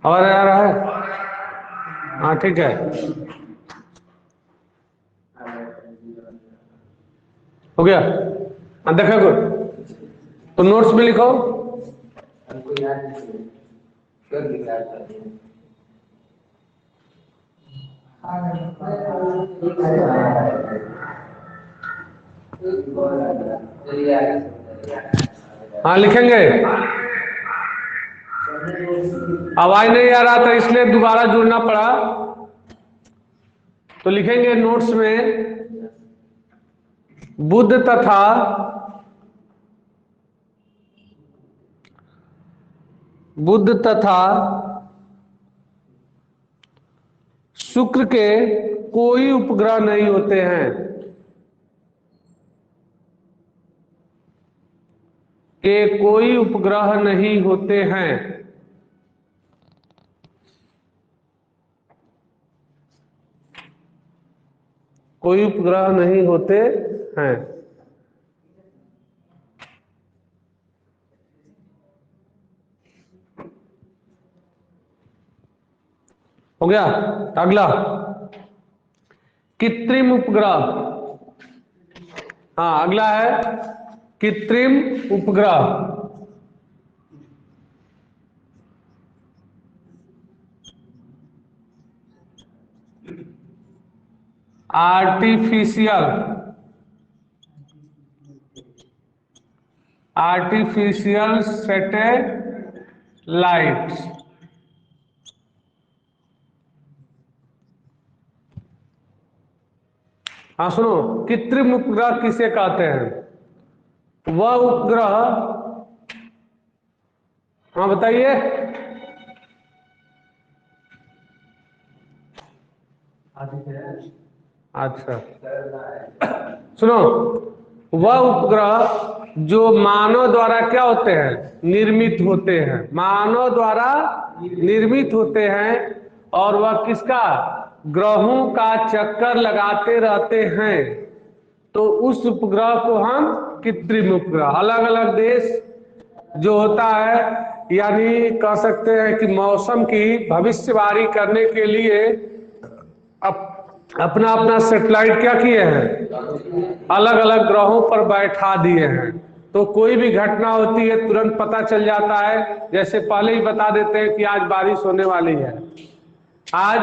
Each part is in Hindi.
आवाज आ रहा है? हाँ ठीक है, हो गया। हाँ देखो गुड, तो नोट्स में लिखो। हाँ लिखेंगे। आवाज नहीं आ रहा था इसलिए दोबारा जुड़ना पड़ा। तो लिखेंगे नोट्स में, बुध तथा शुक्र के कोई उपग्रह नहीं होते हैं, के कोई उपग्रह नहीं होते हैं। कोई उपग्रह नहीं होते हैं। हो गया। अगला कृत्रिम उपग्रह। हाँ अगला है कृत्रिम उपग्रह। Artificial satellite. हाँ सुनो, कृत्रिम उपग्रह किसे कहते हैं? वह उपग्रह, हाँ बताइए। अच्छा सुनो, वह उपग्रह जो मानव द्वारा क्या होते हैं, निर्मित होते हैं, मानव द्वारा निर्मित होते हैं, और वह किसका, ग्रहों का चक्कर लगाते रहते हैं, तो उस उपग्रह को हम कृत्रिम उपग्रह। अलग अलग देश जो होता है, यानी कह सकते हैं कि मौसम की भविष्यवाणी करने के लिए अपना अपना सैटेलाइट क्या किए हैं, अलग अलग ग्रहों पर बैठा दिए हैं। तो कोई भी घटना होती है तुरंत पता चल जाता है। जैसे पहले ही बता देते हैं कि आज बारिश होने वाली है, आज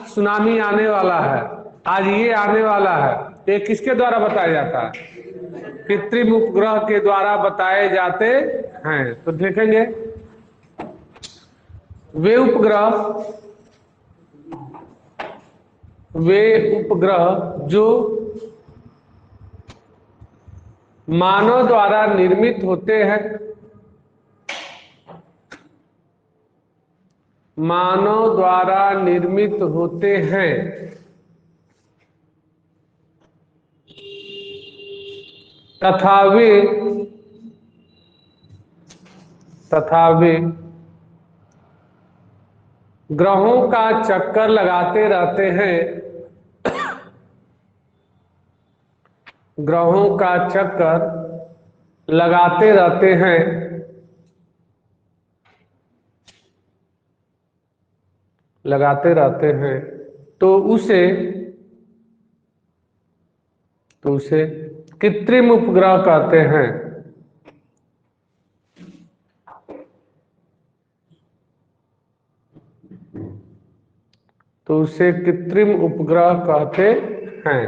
सुनामी आने वाला है, आज ये आने वाला है। ये किसके द्वारा बताया जाता है? कृत्रिम उपग्रह के द्वारा बताए जाते हैं। तो देखेंगे वे उपग्रह जो मानव द्वारा निर्मित होते हैं, मानव द्वारा निर्मित होते हैं, तथा वे ग्रहों का चक्कर लगाते रहते हैं, ग्रहों का चक्कर लगाते रहते हैं, लगाते रहते हैं, तो उसे कृत्रिम उपग्रह कहते हैं। तो उसे कृत्रिम उपग्रह कहते हैं।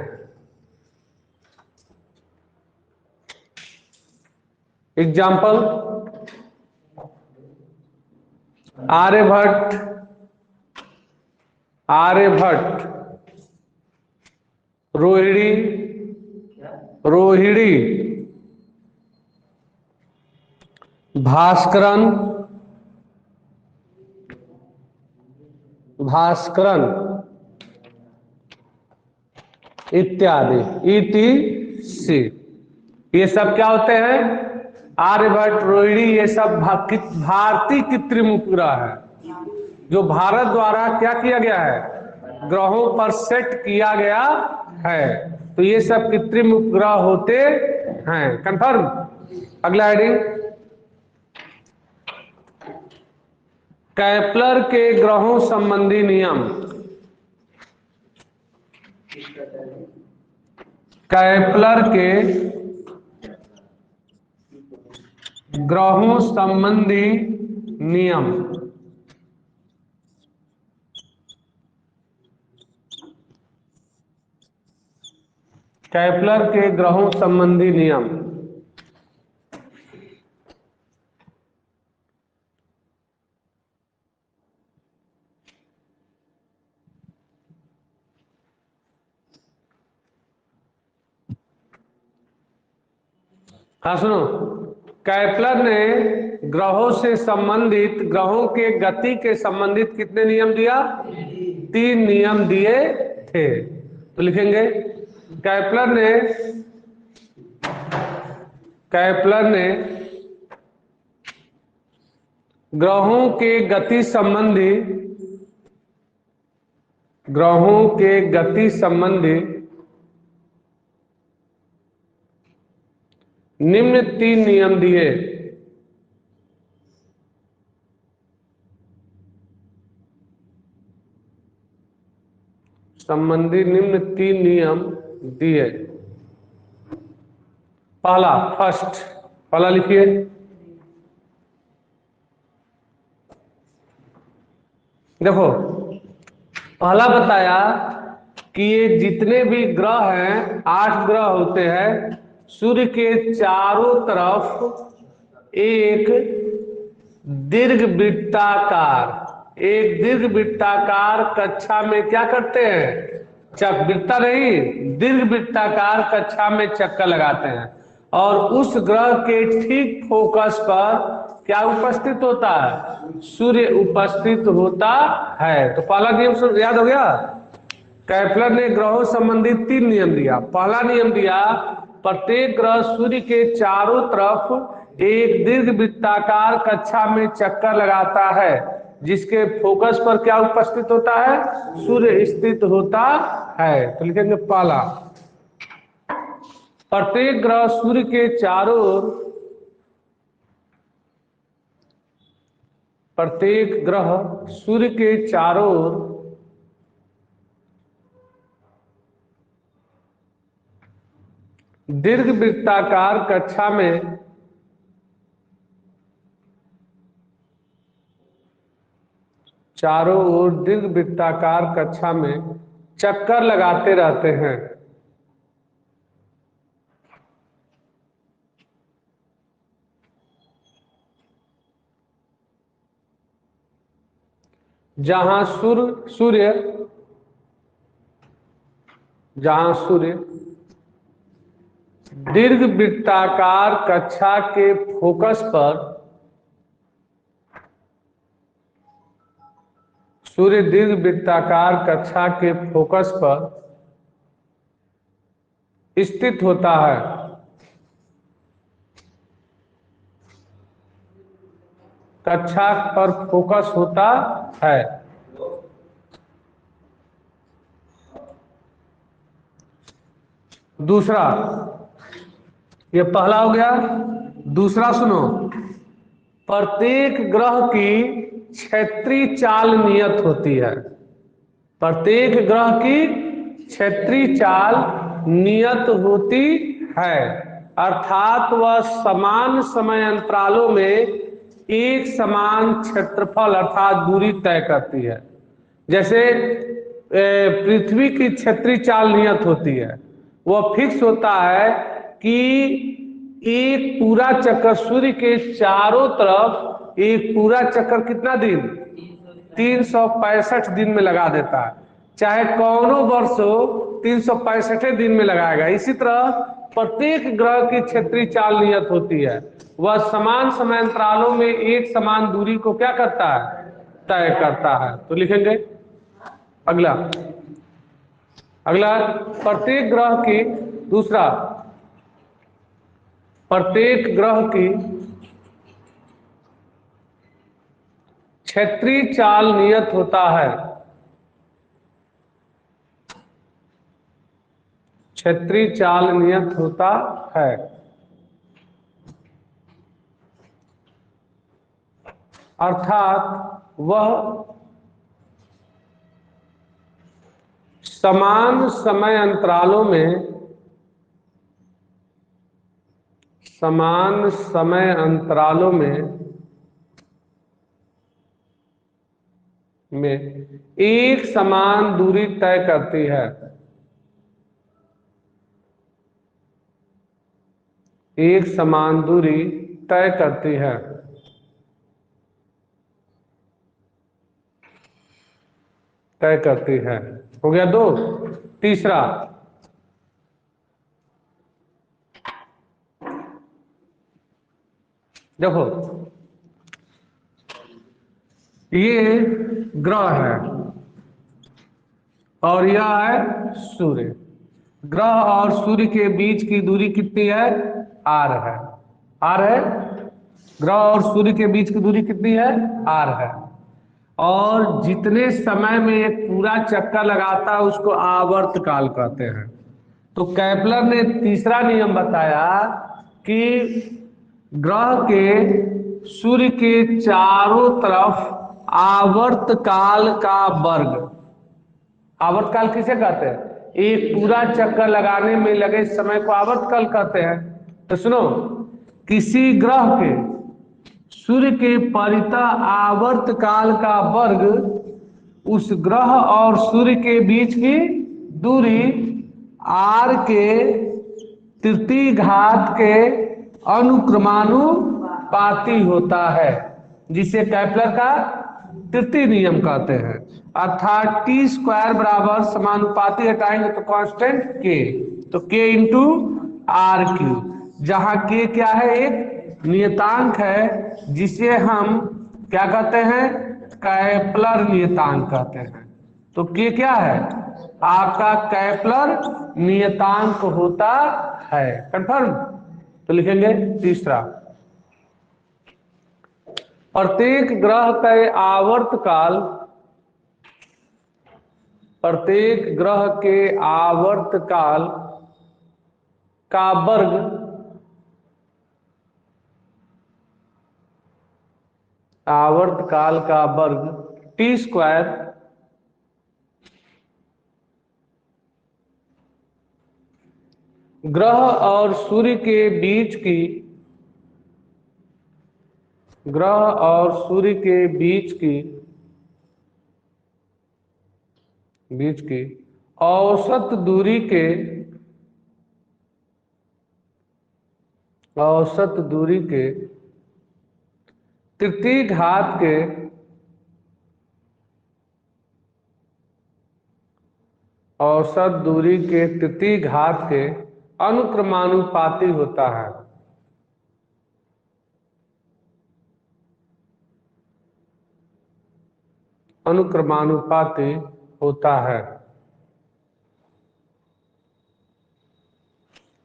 एग्जाम्पल, आर्यभट्ट, रोहिणी, भास्करन इत्यादि ETC। ये सब क्या होते हैं? आर्यभट्ट, रोहिणी, ये सब भारतीय कृत्रिम उपग्रह है, जो भारत द्वारा क्या किया गया है, ग्रहों पर सेट किया गया है। तो ये सब कृत्रिम उपग्रह होते हैं। कंफर्म। अगला हेडिंग, कैप्लर के ग्रहों संबंधी नियम। कैप्लर के ग्रहों संबंधी नियम। कैप्लर के ग्रहों संबंधी नियम। हाँ सुनो, कैप्लर ने ग्रहों से संबंधित, ग्रहों के गति के संबंधित कितने नियम दिया? 3 नियम दिए थे। तो लिखेंगे कैप्लर ने ग्रहों के गति संबंधी निम्न 3 नियम दिए। संबंधी निम्न 3 नियम दिए। पहला लिखिए। देखो, पहला बताया कि ये जितने भी ग्रह हैं, 8 ग्रह होते हैं, सूर्य के चारों तरफ एक दीर्घ वृत्ताकार कक्षा में क्या करते हैं? वृत्ता नहीं, दीर्घ वृत्ताकार कक्षा में चक्कर लगाते हैं, और उस ग्रह के ठीक फोकस पर क्या उपस्थित होता है? सूर्य उपस्थित होता है। तो पहला नियम याद हो गया। कैप्लर ने ग्रहों संबंधित 3 नियम दिया। पहला नियम दिया, प्रत्येक ग्रह सूर्य के चारों तरफ एक दीर्घ वृत्ताकार कक्षा में चक्कर लगाता है, जिसके फोकस पर क्या उपस्थित होता है? सूर्य स्थित होता है। तो लिखेंगे पहला, प्रत्येक ग्रह सूर्य के चारों ओर दीर्घ वृत्ताकार कक्षा में चारों ओर दीर्घ वृत्ताकार कक्षा में चक्कर लगाते रहते हैं। जहां सूर्य दीर्घ वृत्ताकार कक्षा के फोकस पर स्थित होता है। कक्षा पर फोकस होता है। दूसरा, ये पहला हो गया। दूसरा सुनो, प्रत्येक ग्रह की क्षेत्रीय चाल नियत होती है। प्रत्येक ग्रह की क्षेत्रीय चाल नियत होती है, अर्थात वह समान समय अंतरालों में एक समान क्षेत्रफल अर्थात दूरी तय करती है। जैसे पृथ्वी की क्षेत्रीय चाल नियत होती है, वह फिक्स होता है कि एक पूरा चक्कर सूर्य के चारों तरफ एक पूरा चक्कर कितना दिन? 365 दिन में लगा देता है। चाहे कौनो वर्ष हो, 365 दिन में लगाएगा। इसी तरह प्रत्येक ग्रह की क्षेत्रीय चाल नियत होती है, वह समान समय अंतरालों में एक समान दूरी को क्या करता है? तय करता है। तो लिखेंगे अगला प्रत्येक ग्रह की, दूसरा, प्रत्येक ग्रह की क्षेत्रीय चाल नियत होता है। क्षेत्रीय चाल नियत होता है, अर्थात वह समान समय अंतरालों में एक समान दूरी तय करती है। एक समान दूरी तय करती है। तय करती है। हो गया 2। तीसरा, देखो ये ग्रह है और यह है सूर्य। ग्रह और सूर्य के बीच की दूरी कितनी है? r है। r है। ग्रह और सूर्य के बीच की दूरी कितनी है? r है। और जितने समय में एक पूरा चक्कर लगाता है उसको आवर्त काल कहते हैं। तो केपलर ने तीसरा नियम बताया कि ग्रह के सूर्य के चारों तरफ आवर्त काल का वर्ग। आवर्त काल किसे कहते हैं? एक पूरा चक्कर लगाने में लगे समय को आवर्त काल कहते हैं। तो सुनो, किसी ग्रह के सूर्य के परितः आवर्त काल का वर्ग उस ग्रह और सूर्य के बीच की दूरी r के तृतीय घात के अनुक्रमानुपाती होता है, जिसे केपलर का तृतीय नियम कहते हैं। अर्थात टी स्क्वायर बराबर समानुपाती हटाएंगे तो कांस्टेंट k, तो k इंटू आर क्यू, जहां k क्या है? एक नियतांक है जिसे हम क्या कहते हैं? केपलर नियतांक कहते हैं। तो k क्या है? आपका केपलर नियतांक होता है। कंफर्म? तो लिखेंगे तीसरा, प्रत्येक ग्रह के आवर्तकाल, प्रत्येक ग्रह के आवर्तकाल का वर्ग आवर्तकाल का वर्ग टी स्क्वायर ग्रह और सूर्य के बीच की औसत दूरी के तृतीय घात के औसत दूरी के तृतीय घात के अनुक्रमानुपाती होता है। अनुक्रमानुपाती होता है,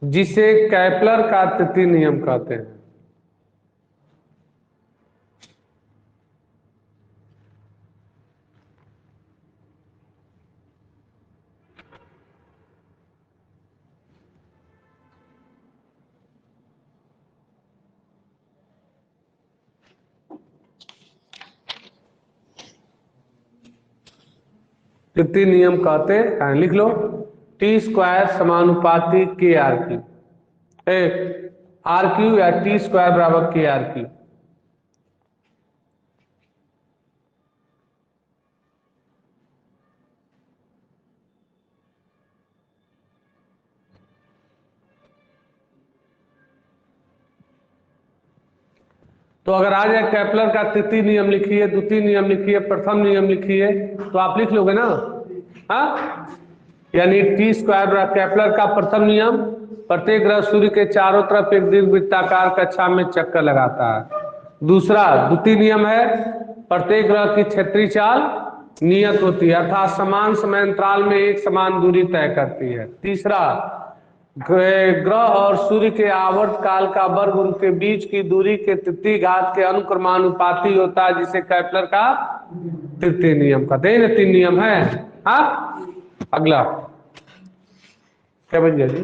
जिसे केपलर का तृतीय नियम कहते हैं। तृतीय नियम कहते हैं, लिख लो, टी स्क्वायर समानुपाती के आर क्यू, आर क्यू या टी स्क्वायर बराबर के आर क्यू। तो अगर आ जाए केपलर का तृतीय नियम लिखिए, द्वितीय नियम लिखिए, प्रथम नियम लिखिए, तो आप लिख लोगे ना? हाँ, यानी टी स्क्वायर केपलर का प्रथम नियम, प्रत्येक ग्रह सूर्य के चारों तरफ एक दीर्घवृत्ताकार कक्षा में चक्कर लगाता है। दूसरा, द्वितीय नियम है, प्रत्येक ग्रह की क्षेत्रीय चाल नियत होती है, अर्थात समान समय अंतराल में एक समान दूरी तय करती है। तीसरा, ग्रह और सूर्य के आवर्त काल का वर्ग उनके बीच की दूरी के तृतीय घात के अनुक्रमानुपाती होता है, जिसे केपलर का तृतीय नियम कहते हैं। 3 नियम है। हाँ, अगला क्या बज गया जी?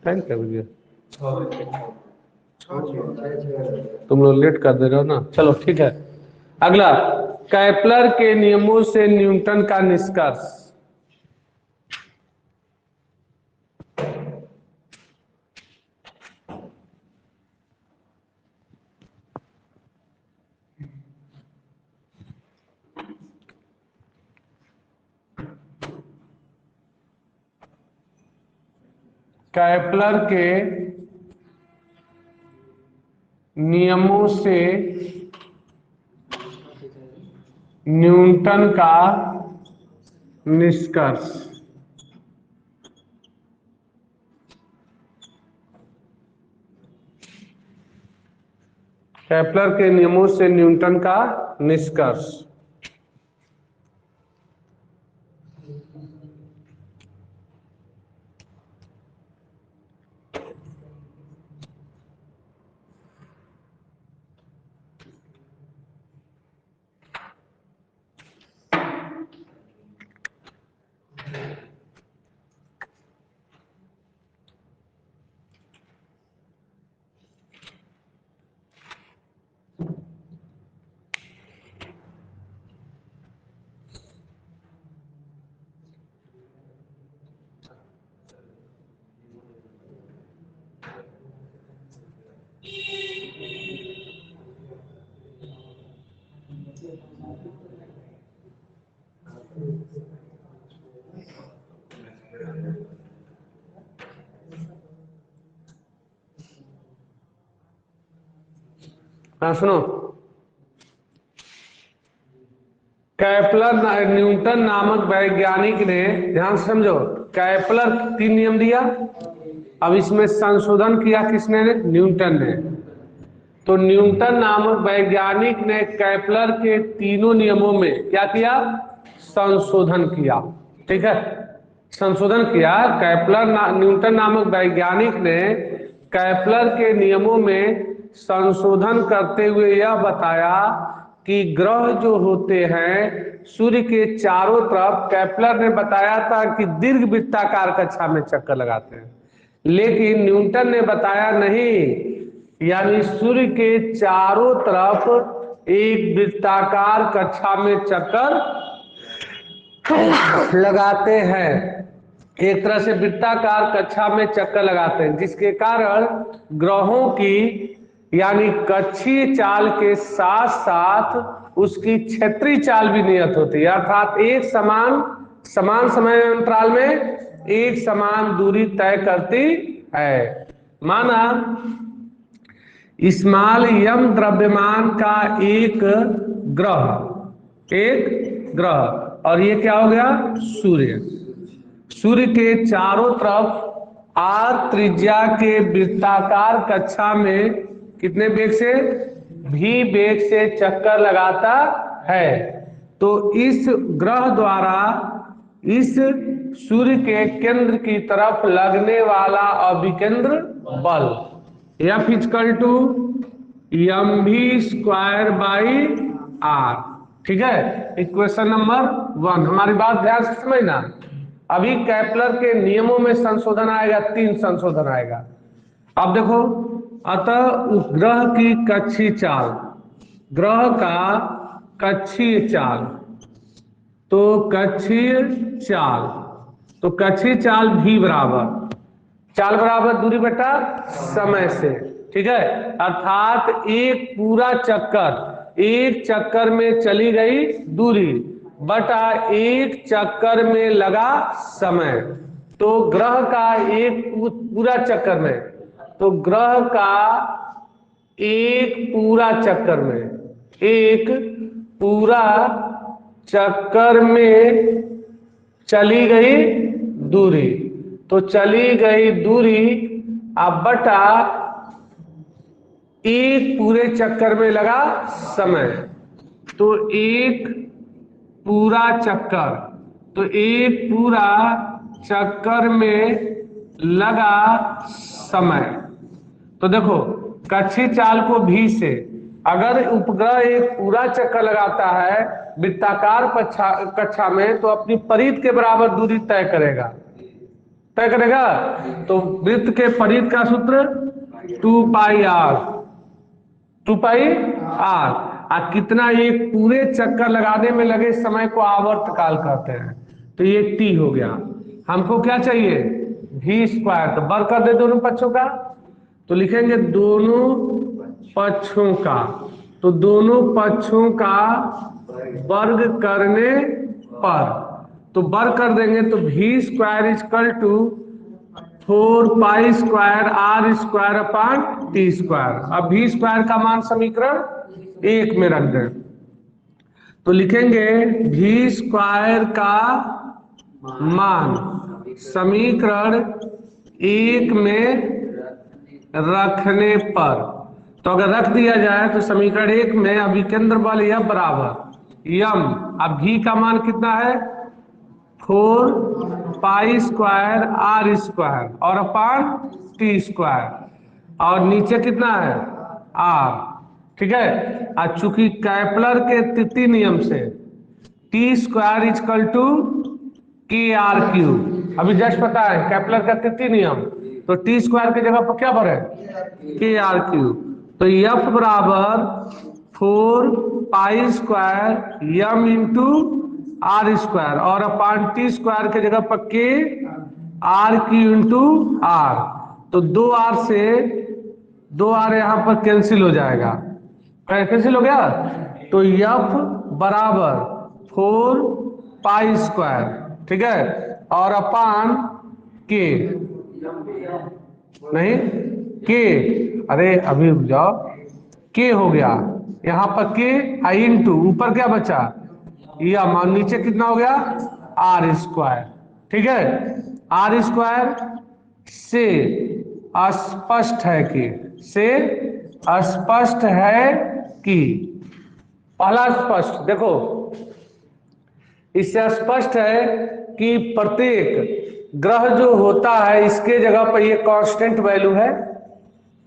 टाइम क्या बज गया? तुम लोग लेट कर दे रहे हो ना। चलो ठीक है, अगला कैप्लर के नियमों से न्यूटन का निष्कर्ष। कैप्लर के नियमों से न्यूटन का निष्कर्ष। कैप्लर के नियमों से न्यूटन का निष्कर्ष। हाँ सुनो, कैप्लर न्यूटन नामक वैज्ञानिक ने, ध्यान से समझो, कैप्लर 3 नियम दिया, अब इसमें संशोधन किया किसने? न्यूटन ने। तो न्यूटन नामक वैज्ञानिक ने कैप्लर के तीनों नियमों में क्या किया? संशोधन किया। ठीक है, संशोधन किया। न्यूटन नामक वैज्ञानिक ने कैप्लर के नियमों में संशोधन करते हुए यह बताया कि ग्रह जो होते हैं सूर्य के चारों तरफ, कैप्लर ने बताया था कि दीर्घ वृत्ताकार कक्षा में चक्कर लगाते हैं, लेकिन न्यूटन ने बताया नहीं, यानी सूर्य के चारों तरफ एक वृत्ताकार कक्षा में चक्कर लगाते हैं। एक तरह से वृत्ताकार कक्षा में चक्कर लगाते हैं, जिसके कारण ग्रहों की यानी कक्षीय चाल के साथ साथ उसकी क्षेत्रीय चाल भी नियत होती है, अर्थात एक समान समय अंतराल में एक समान दूरी तय करती है। माना स्मॉल यम द्रव्यमान का एक ग्रह, और ये क्या हो गया? सूर्य के चारों तरफ आर त्रिज्या के वृत्ताकार कक्षा में कितने वेग से? v वेग से चक्कर लगाता है। तो इस ग्रह द्वारा इस सूर्य के केंद्र की तरफ लगने वाला अभिकेंद्र बल F = mv²/r। ठीक है, इक्वेशन नंबर 1। हमारी बात ध्यान से समझना। अभी कैप्लर के नियमों में संशोधन आएगा, 3 संशोधन आएगा। अब देखो, अतः उस ग्रह की कक्षीय चाल, ग्रह का कक्षीय चाल, तो कक्षीय चाल v बराबर, चाल बराबर दूरी बटा समय से। ठीक है, अर्थात एक चक्कर में चली गई दूरी बटा एक चक्कर में लगा समय। तो ग्रह का एक पूरा चक्कर में, तो ग्रह का एक पूरा चक्कर में चली गई दूरी, तो चली गई दूरी अब बटा एक पूरे चक्कर में लगा समय। तो एक पूरा चक्कर में लगा समय। तो देखो, कक्षीय चाल को v से, अगर उपग्रह एक पूरा चक्कर लगाता है वृत्ताकार कक्षा में, तो अपनी परिध के बराबर दूरी तय करेगा। तो वृत्त के परिध का सूत्र 2πr, कितना एक पूरे चक्कर लगाने में लगे समय को आवर्त काल कहते हैं। तो ये टी हो गया। हमको क्या चाहिए? v square. तो वर्ग कर दे दोनों पक्षों का, तो लिखेंगे दोनों पक्षों का। तो दोनों पक्षों का वर्ग करने पर, तो वर्ग कर देंगे तो v square equal to 4 pi square r square upon t square. अब v स्क्वायर का मान समीकरण 1 में रख दें, तो लिखेंगे v स्क्वायर का मान समीकरण 1 में रखने पर, तो अगर रख दिया जाए तो समीकरण 1 में अभिकेंद्र बल F बराबर यम, अब v का मान कितना है? 4 पाई स्क्वायर आर स्क्वायर और अपॉन टी स्क्वायर, और नीचे कितना है? आर। ठीक है। और चूंकि कैपलर के तृतीय नियम से टी स्क्वायर इजकल टू के आर क्यूब, अभी जस्ट पता है कैपलर का तृतीय नियम, तो टी स्क्वायर की जगह पर क्या भरे? के आर क्यूब। तो एफ बराबर 4 pi square m into r square और अपॉन टी स्क्वायर की जगह पर के आर क्यू इंटू आर। तो 2r से 2r यहां पर कैंसिल हो जाएगा। कैंसिल हो गया, तो एफ बराबर 4 पाई स्क्वायर, ठीक है, और अपॉन के, नहीं के, अरे अभी रुक जाओ, के हो गया यहां पर के आई इंटू ऊपर क्या बचा? या मान नीचे कितना हो गया? R square. ठीक है। आर स्क्वायर से स्पष्ट है कि, से स्पष्ट है कि, पहला स्पष्ट देखो, इससे स्पष्ट है कि प्रत्येक ग्रह जो होता है इसके जगह पर ये कांस्टेंट वैल्यू है।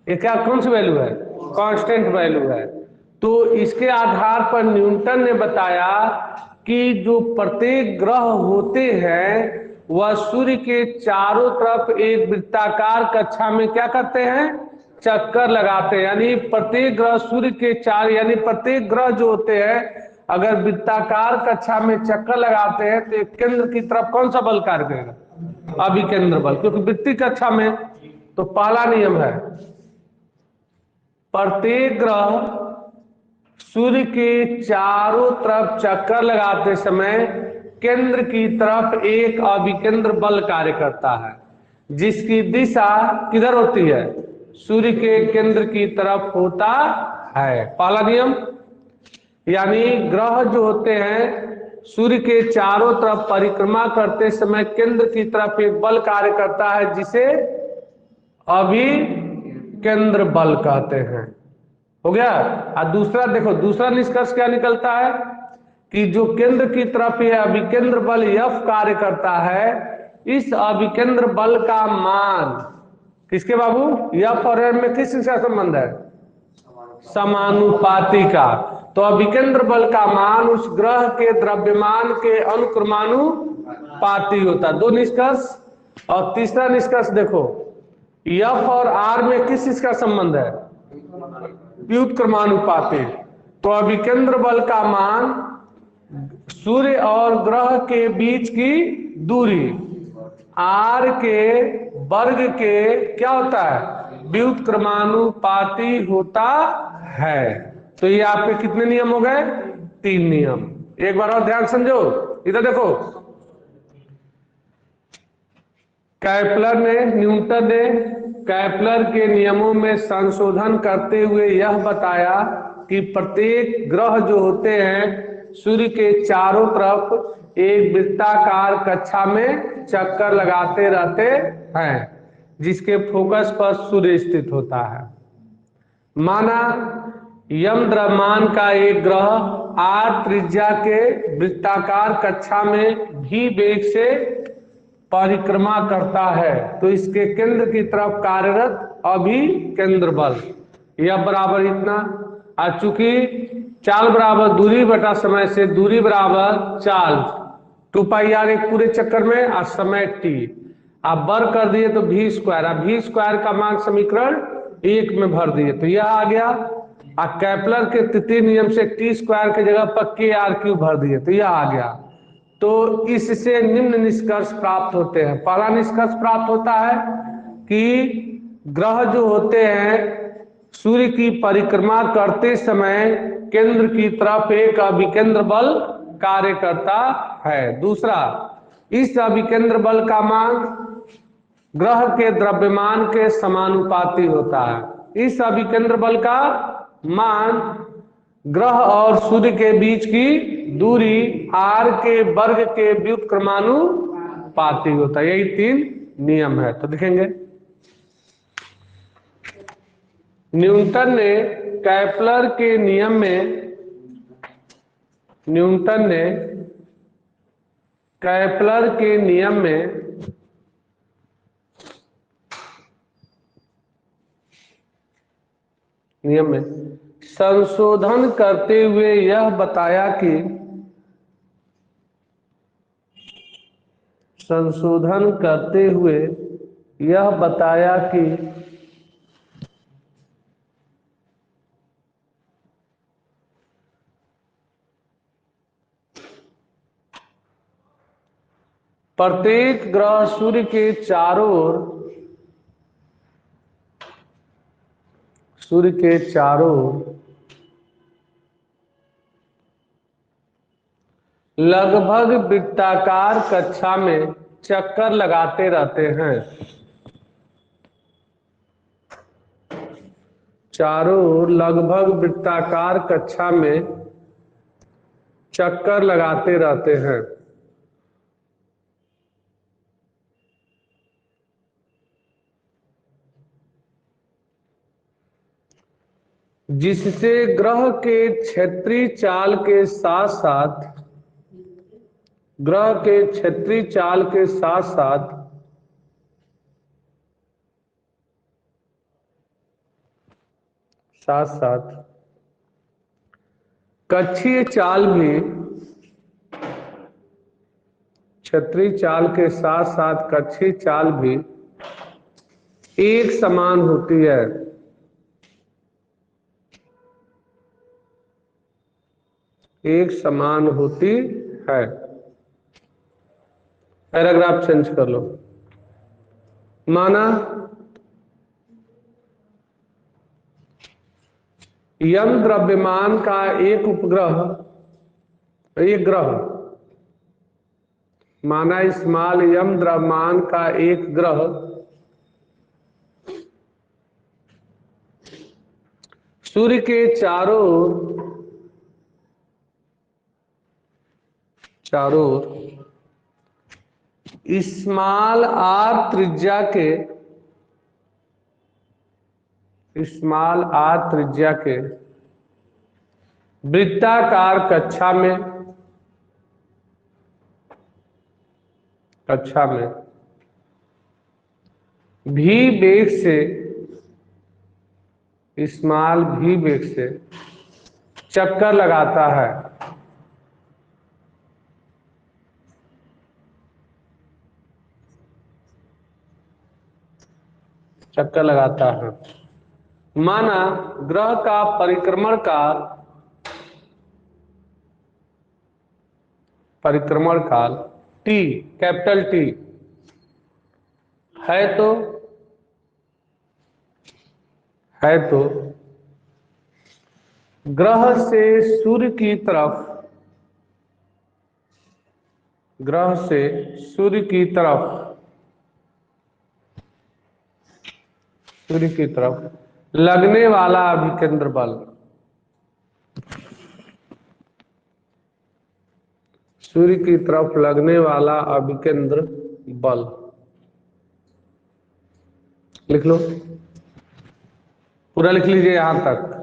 ये क्या कौन सी वैल्यू है? कांस्टेंट वैल्यू है। तो इसके आधार पर न्यूटन ने बताया कि जो प्रत्येक ग्रह होते हैं वह सूर्य के चारों तरफ एक वृत्ताकार कक्षा में क्या करते हैं? चक्कर लगाते हैं। यानी प्रत्येक ग्रह सूर्य के चार, यानी प्रत्येक ग्रह जो होते हैं अगर वृत्ताकार कक्षा में चक्कर लगाते हैं तो एक केंद्र की तरफ कौन सा बल कार्य करेगा? अभिकेंद्र बल, क्योंकि वृत्तीय कक्षा में। तो पहला नियम है प्रत्येक ग्रह सूर्य के चारों तरफ चक्कर लगाते समय केंद्र की तरफ एक अभिकेंद्र बल कार्य करता है जिसकी दिशा किधर होती है? सूर्य के केंद्र की तरफ होता है। पहला नियम, यानी ग्रह जो होते हैं सूर्य के चारों तरफ परिक्रमा करते समय केंद्र की तरफ एक बल कार्य करता है जिसे अभिकेंद्र बल कहते हैं। हो गया। और दूसरा देखो, दूसरा निष्कर्ष क्या निकलता है कि जो केंद्र की तरफ यह अभिकेंद्र बल F कार्य करता है, इस अभिकेंद्र बल का मान किसके बाबू? F और M में किस का संबंध है? समानुपाती का। तो अभिकेंद्र बल का मान उस ग्रह के द्रव्यमान के अनुक्रमानुपाती होता है। दो निष्कर्ष। और तीसरा निष्कर्ष देखो, F और R में किस का संबंध है? व्युत्क्रमानुपाती। तो अभिकेंद्र बल का मान सूर्य और ग्रह के बीच की दूरी r के वर्ग के क्या होता है? व्युत्क्रमानुपाती होता है। तो ये आपके कितने नियम हो गए? 3 नियम। एक बार और ध्यान समझो, इधर देखो। न्यूटन ने कैपलर के नियमों में संशोधन करते हुए यह बताया कि प्रत्येक ग्रह जो होते हैं सूर्य के चारों तरफ एक वृत्ताकार कक्षा में चक्कर लगाते रहते हैं जिसके फोकस पर सूर्य स्थित होता है। माना यम द्रव्यमान का एक ग्रह r त्रिज्या के वृत्ताकार कक्षा में v वेग से परिक्रमा करता है तो इसके केंद्र की तरफ कार्यरत अभिकेंद्र बल यह बराबर इतना। और चूंकि चाल बराबर दूरी बटा समय से दूरी बराबर चाल 2 पाई r एक पूरे चक्कर में और समय t। आप वर्ग कर दिए तो v स्क्वायर, अब v स्क्वायर का मान समीकरण 1 में भर दिए तो यह आ गया। केपलर के तृतीय नियम से टी स्क्वायर की जगह पर के आर क्यूब भर दिए तो यह आ गया। तो इससे निम्न निष्कर्ष प्राप्त होते हैं। पहला निष्कर्ष प्राप्त होता है कि ग्रह जो होते हैं सूर्य की परिक्रमा करते समय केंद्र की तरफ एक अभिकेंद्र बल कार्य करता है। दूसरा, इस अभिकेंद्र बल का मान ग्रह के द्रव्यमान के समानुपाती होता है। इस अभिकेंद्र बल का मान ग्रह और सूर्य के बीच की दूरी r के वर्ग के व्युत्क्रमानुपाती होता है। यही 3 नियम है। तो देखेंगे, न्यूटन ने केपलर के नियम में संशोधन करते हुए यह बताया कि प्रत्येक ग्रह सूर्य के चारों ओर लगभग वृत्ताकार कक्षा में चक्कर लगाते रहते हैं। चारों ओर लगभग वृत्ताकार कक्षा में चक्कर लगाते रहते हैं, जिससे ग्रह के क्षेत्रीय चाल के साथ साथ कक्षीय चाल भी क्षेत्रीय चाल के साथ साथ कक्षीय चाल भी एक समान होती है। पैराग्राफ चेंज कर लो। माना यम द्रव्यमान का एक ग्रह, माना स्मॉल यम द्रव्यमान का एक ग्रह सूर्य के चारों ओर स्मॉल आर त्रिज्या के वृत्ताकार कक्षा में भी वेग से चक्कर लगाता है। माना ग्रह का परिक्रमण काल T, कैपिटल T है तो ग्रह से सूर्य की तरफ लगने वाला अभिकेंद्र बल लिख लो, पूरा लिख लीजिए यहां तक।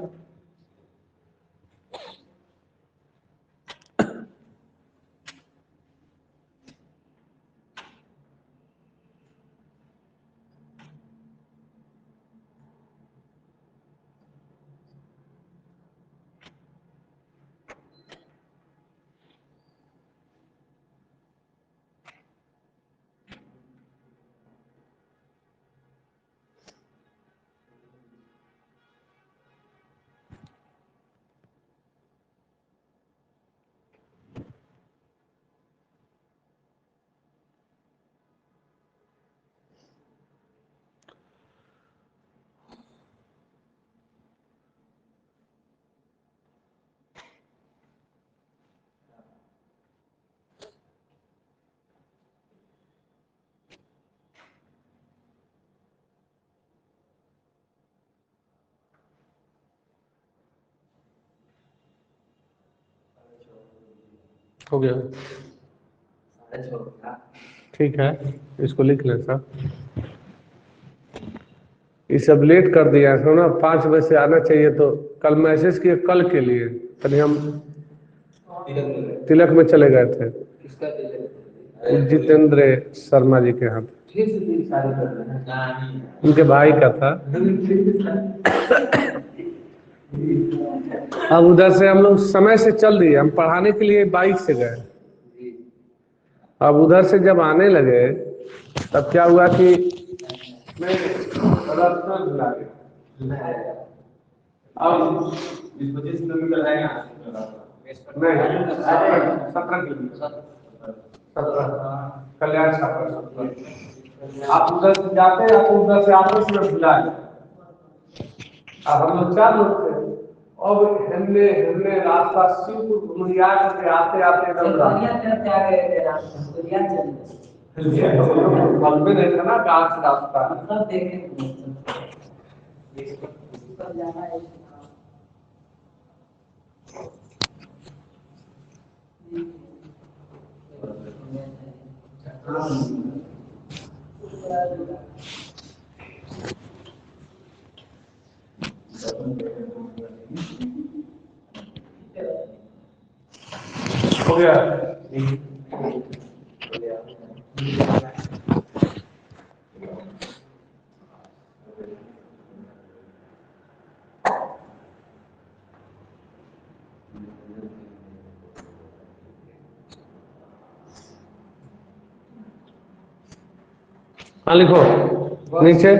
हो गया, ठीक है, इसको लिख लें सर। ये सब लेट कर दिया है ना, 5 बजे से आना चाहिए, तो कल मैसेज किए कल के लिए, तभी हम तिलक में चले गए थे, जितेंद्र शर्मा जी के यहाँ, उनके भाई का था। अब उधर से हम लोग समय से चल दिए, हम पढ़ाने के लिए बाइक से गए। अब उधर से जब आने लगे तब क्या हुआ कि अब 25 किलोमीटर है यहाँ, नहीं 17 किलोमीटर, 17 कल्याण छापर। आप उधर से जाते हैं, आपको उधर से आपस में बुलाए। अब हम लोग 4 लोग थे, अब हमने रास्ता शिवपुर घुमरिया करके आते आते बल्बे नहीं था ना, गांव से रास्ता हो गया। हाँ लिखो नीचे।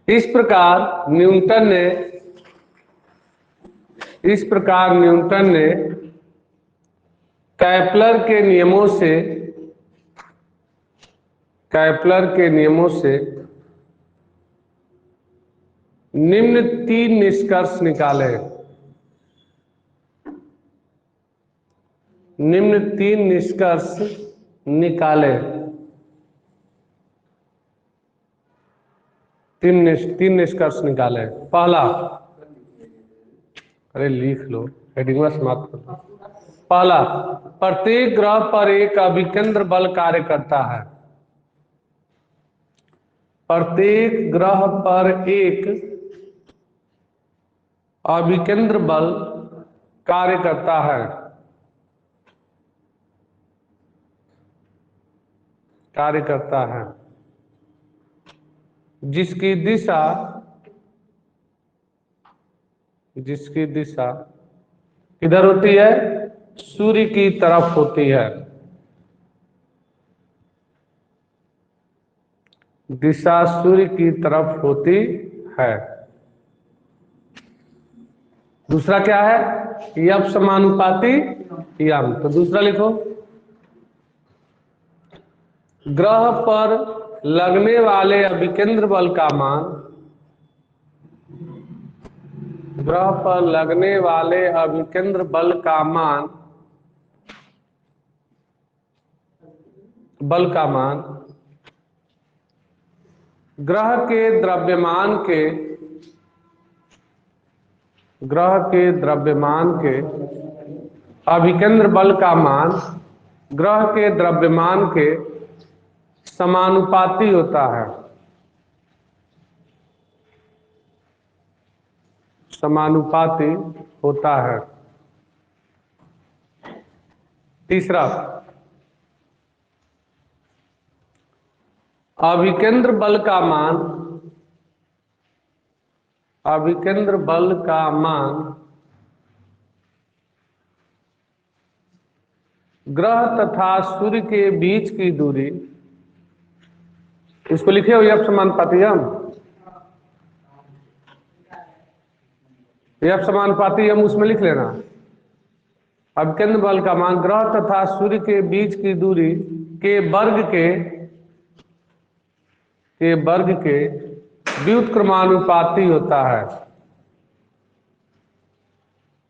इस प्रकार न्यूटन ने कैप्लर के नियमों से निम्न 3 निष्कर्ष निकाले। तीन निष्कर्ष निकाले। पहला, अरे लिख लो, हेडिंग में समाप्त कर दो। पहला, प्रत्येक ग्रह पर एक अभिकेंद्र बल कार्य करता है। प्रत्येक ग्रह पर एक अभिकेंद्र बल कार्य करता है। जिसकी दिशा किधर होती है? सूर्य की तरफ होती है। दिशा सूर्य की तरफ होती है। दूसरा क्या है? यफ समानुपाती यम। तो दूसरा लिखो, ग्रह पर लगने वाले अभिकेंद्र बल का मान, ग्रह पर लगने वाले अभिकेंद्र बल का मान ग्रह के द्रव्यमान के अभिकेंद्र बल का मान ग्रह के द्रव्यमान के समानुपाती होता है। तीसरा, अभिकेंद्र बल का मान ग्रह तथा सूर्य के बीच की दूरी, इसको लिखे हो यफ समानुपाती यम। यफ समानुपाती यम उसमें लिख लेना। अभिकेंद्र बल का मान ग्रह तथा सूर्य के बीच की दूरी के वर्ग के व्युत्क्रमानुपाती होता है।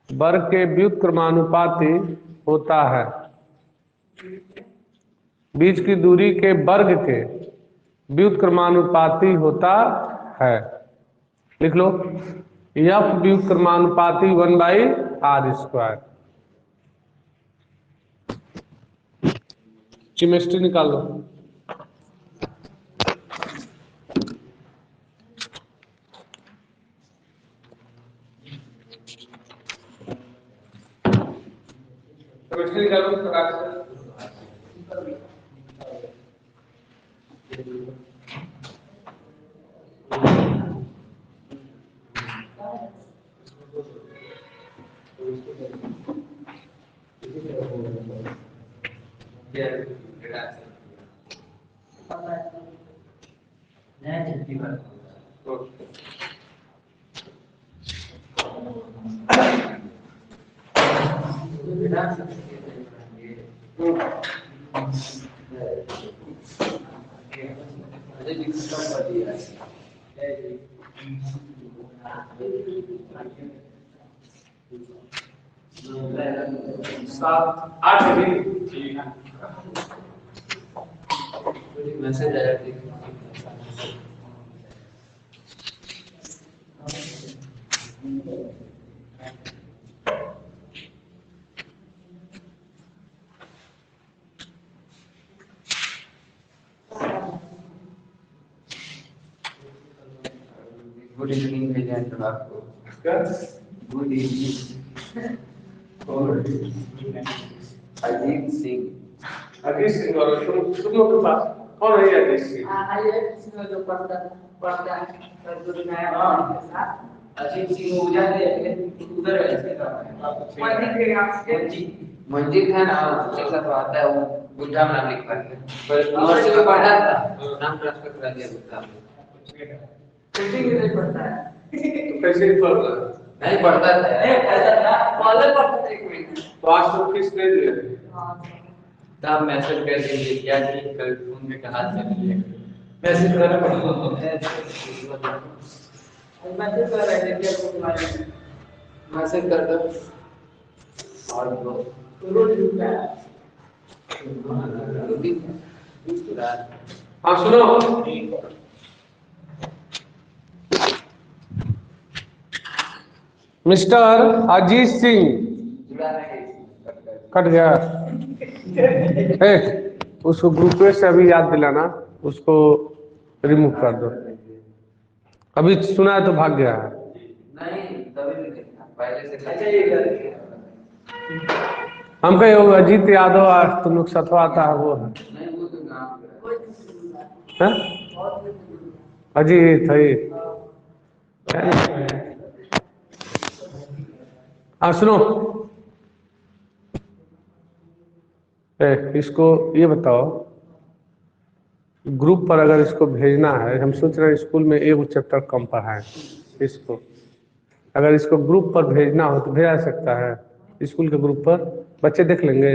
वर्ग के व्युत्क्रमानुपाती होता है। बीच की दूरी के वर्ग के व्युत्क्रमानुपाती होता है। लिख लो, यफ व्युत्क्रमानुपाती 1/r²। केमिस्ट्री निकाल लो। केमिस्ट्री निकालो प्रकार से। सात आठ मैसेज आया। गुड इवनिंग भेजा है आपको। Good evening. अजीत सिंह और तुम लोग के पास कौन है अजीत सिंह? ये जो पढ़ता है जो नया के साथ अजीत सिंह हो जाते हैं उधर मंजिल है ना जैसा तो आता है वो बुढ़ा नाम लिखवा है पर यूनिवर्सिटी में पढ़ा था नाम ट्रांसफर करा दिया बुढ़ा में। कोचिंग नहीं पढ़ता है तो कैसे पढ़ता है? नहीं पढ़ता था ऐसा था कॉलेज पढ़ता था एक महीना तो आज तो किस दे दिया तब मैसेज कर दिए क्या कि कल फोन में कहा चलिए मैसेज करना पड़ेगा मैसेज कर रहे थे कि आपको तुम्हारे मैसेज कर दो और रोज रुका हाँ सुनो मिस्टर अजीत सिंह कट गया। उसको ग्रुप से अभी याद दिलाना उसको रिमूव कर दो। अभी सुना है तो भाग गया है। नहीं तभी पहले से हम कहे वो अजीत यादव तुम लोग सथवा आता है वो है अजीत है। हाँ सुनो इसको ये बताओ ग्रुप पर अगर इसको भेजना है हम सोच रहे हैं स्कूल में एक चैप्टर कम पढ़ाएं इसको अगर इसको ग्रुप पर भेजना हो तो भेजा सकता है स्कूल के ग्रुप पर बच्चे देख लेंगे।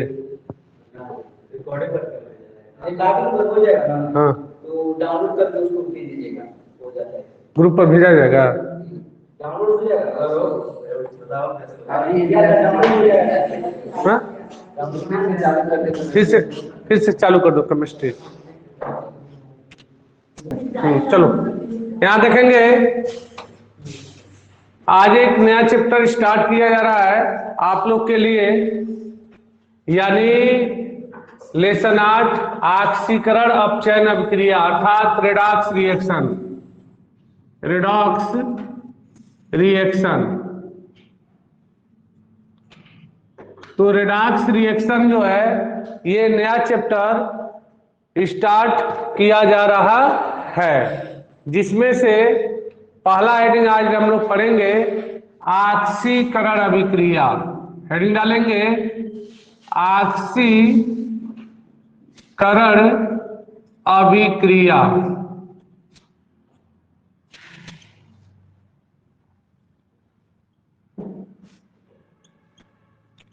हाँ तो डाउनलोड करके उसको भेज दीजिएगा हो जाता है ग्रुप पर भेजा जाएगा डाउनलोड हो जाएगा। हाँ फिर से चालू कर दो केमिस्ट्री। चलो यहाँ देखेंगे आज एक नया चैप्टर स्टार्ट किया जा रहा है आप लोग के लिए यानी लेसन 8 ऑक्सीकरण अपचयन अभिक्रिया अर्थात रेडॉक्स रिएक्शन। तो रेडॉक्स रिएक्शन जो है ये नया चैप्टर स्टार्ट किया जा रहा है जिसमें से पहला हेडिंग आज हम लोग पढ़ेंगे ऑक्सीकरण अभिक्रिया। हेडिंग डालेंगे ऑक्सीकरण अभिक्रिया।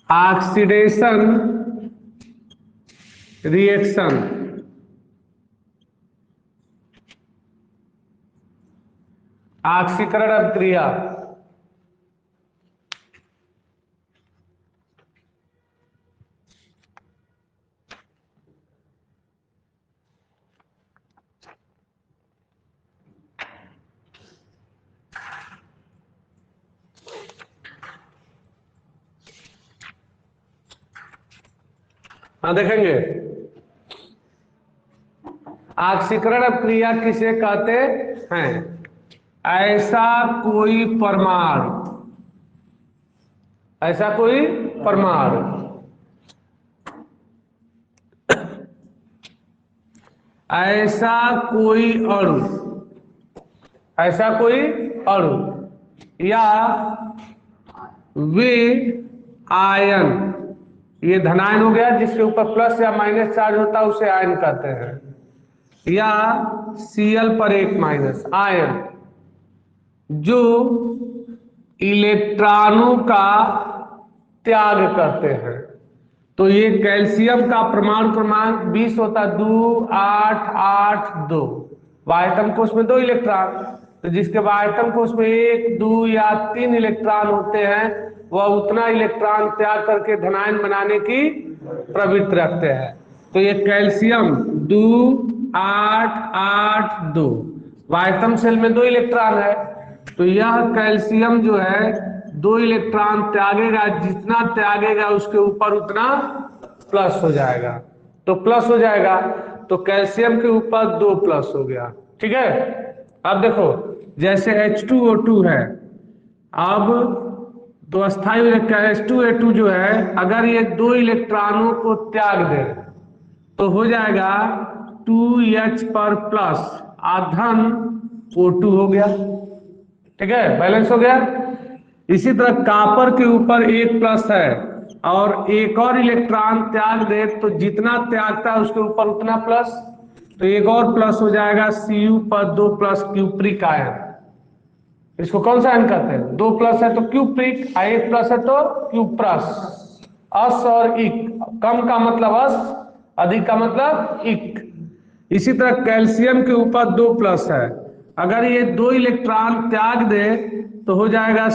ऑक्सीडेशन रिएक्शन ऑक्सीकरण अभिक्रिया। हाँ देखेंगे ऑक्सीकरण अभिक्रिया किसे कहते हैं? ऐसा कोई परमाणु, ऐसा कोई परमाणु ऐसा कोई अणु, ऐसा कोई अणु या वे आयन, ये धनायन हो गया, जिसके ऊपर प्लस या माइनस चार्ज होता है उसे आयन कहते हैं, या Cl पर एक माइनस आयन जो इलेक्ट्रॉनों का त्याग करते हैं। तो ये कैल्शियम का परमाणु क्रमांक 20 होता है, 2 8 8 2। वायतम कोश में 2 इलेक्ट्रॉन, तो जिसके वायतम कोश में 1 2 या 3 इलेक्ट्रॉन होते हैं वह उतना इलेक्ट्रॉन त्याग करके धनायन बनाने की प्रवृत्ति रखते हैं। तो ये कैल्शियम 2 8 8 2, वायतम सेल में 2 इलेक्ट्रॉन है, तो यह कैल्शियम जो है 2 इलेक्ट्रॉन त्यागेगा, जितना त्यागेगा उसके ऊपर उतना प्लस हो जाएगा, तो प्लस हो जाएगा, तो कैल्शियम के ऊपर 2 प्लस हो गया। ठीक है, अब देखो जैसे H2O2 है, अब तो अस्थायी H2A2 जो है अगर ये 2 इलेक्ट्रॉनों को त्याग दे तो हो जाएगा 2H पर प्लस आधन O2 हो गया। ठीक है, बैलेंस हो गया। इसी तरह कॉपर के ऊपर 1 प्लस है और एक और इलेक्ट्रॉन त्याग दे तो जितना त्यागता है उसके ऊपर उतना प्लस, तो एक और प्लस हो जाएगा Cu पर 2 प्लस क्यूप्रिक आयन। इसको कौन सा आयन कहते हैं? 2 प्लस है तो क्यूप्रिक, 1 प्लस है तो क्यूप्रस। अस और इक, कम का मतलब अस, अधिक का मतलब इक। इसी तरह कैल्शियम के ऊपर 2 प्लस है, अगर ये 2 इलेक्ट्रॉन त्याग दे तो हो जाएगा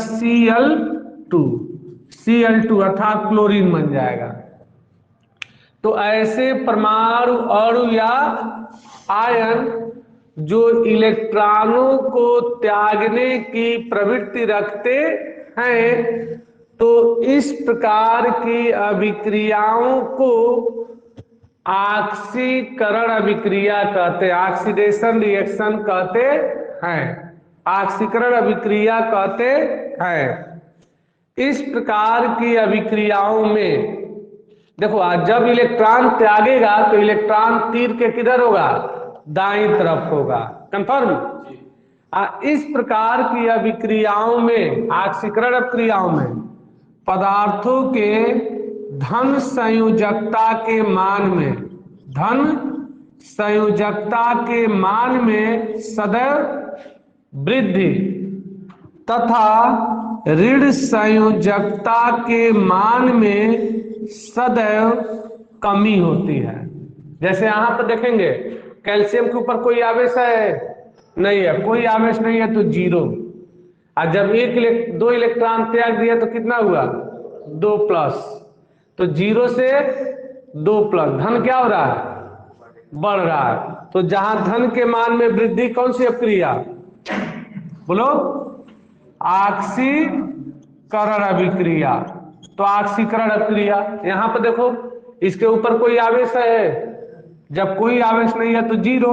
Cl2 अर्थात क्लोरीन बन जाएगा। तो ऐसे परमाणु अणु या आयन जो इलेक्ट्रॉनों को त्यागने की प्रवृत्ति रखते हैं, तो इस प्रकार की अभिक्रियाओं को ऑक्सीकरण अभिक्रिया कहते हैं, ऑक्सीडेशन रिएक्शन कहते हैं, ऑक्सीकरण अभिक्रिया कहते हैं। इस प्रकार की अभिक्रियाओं में देखो, जब इलेक्ट्रॉन त्यागेगा तो इलेक्ट्रॉन तीर के किधर होगा? दाईं तरफ होगा। कंफर्म? इस प्रकार की अभिक्रियाओं में, ऑक्सीकरण अभिक्रियाओं में पदार्थों के धन संयोजकता के मान में, धन संयोजकता के मान में सदैव वृद्धि तथा ऋण संयोजकता के मान में सदैव कमी होती है। जैसे यहां पर देखेंगे कैल्शियम के ऊपर कोई आवेश है? नहीं है, कोई आवेश नहीं है तो 0। और जब 2 इलेक्ट्रॉन त्याग दिया तो कितना हुआ? 2 प्लस, तो 0 से 2 प्लस, धन क्या हो रहा है? बढ़ रहा है। तो जहां धन के मान में वृद्धि, कौन सी अभिक्रिया? बोलो, ऑक्सीकरण अभिक्रिया। तो ऑक्सीकरण अभिक्रिया, यहां पर देखो इसके ऊपर कोई आवेश है? जब कोई आवेश नहीं है तो 0,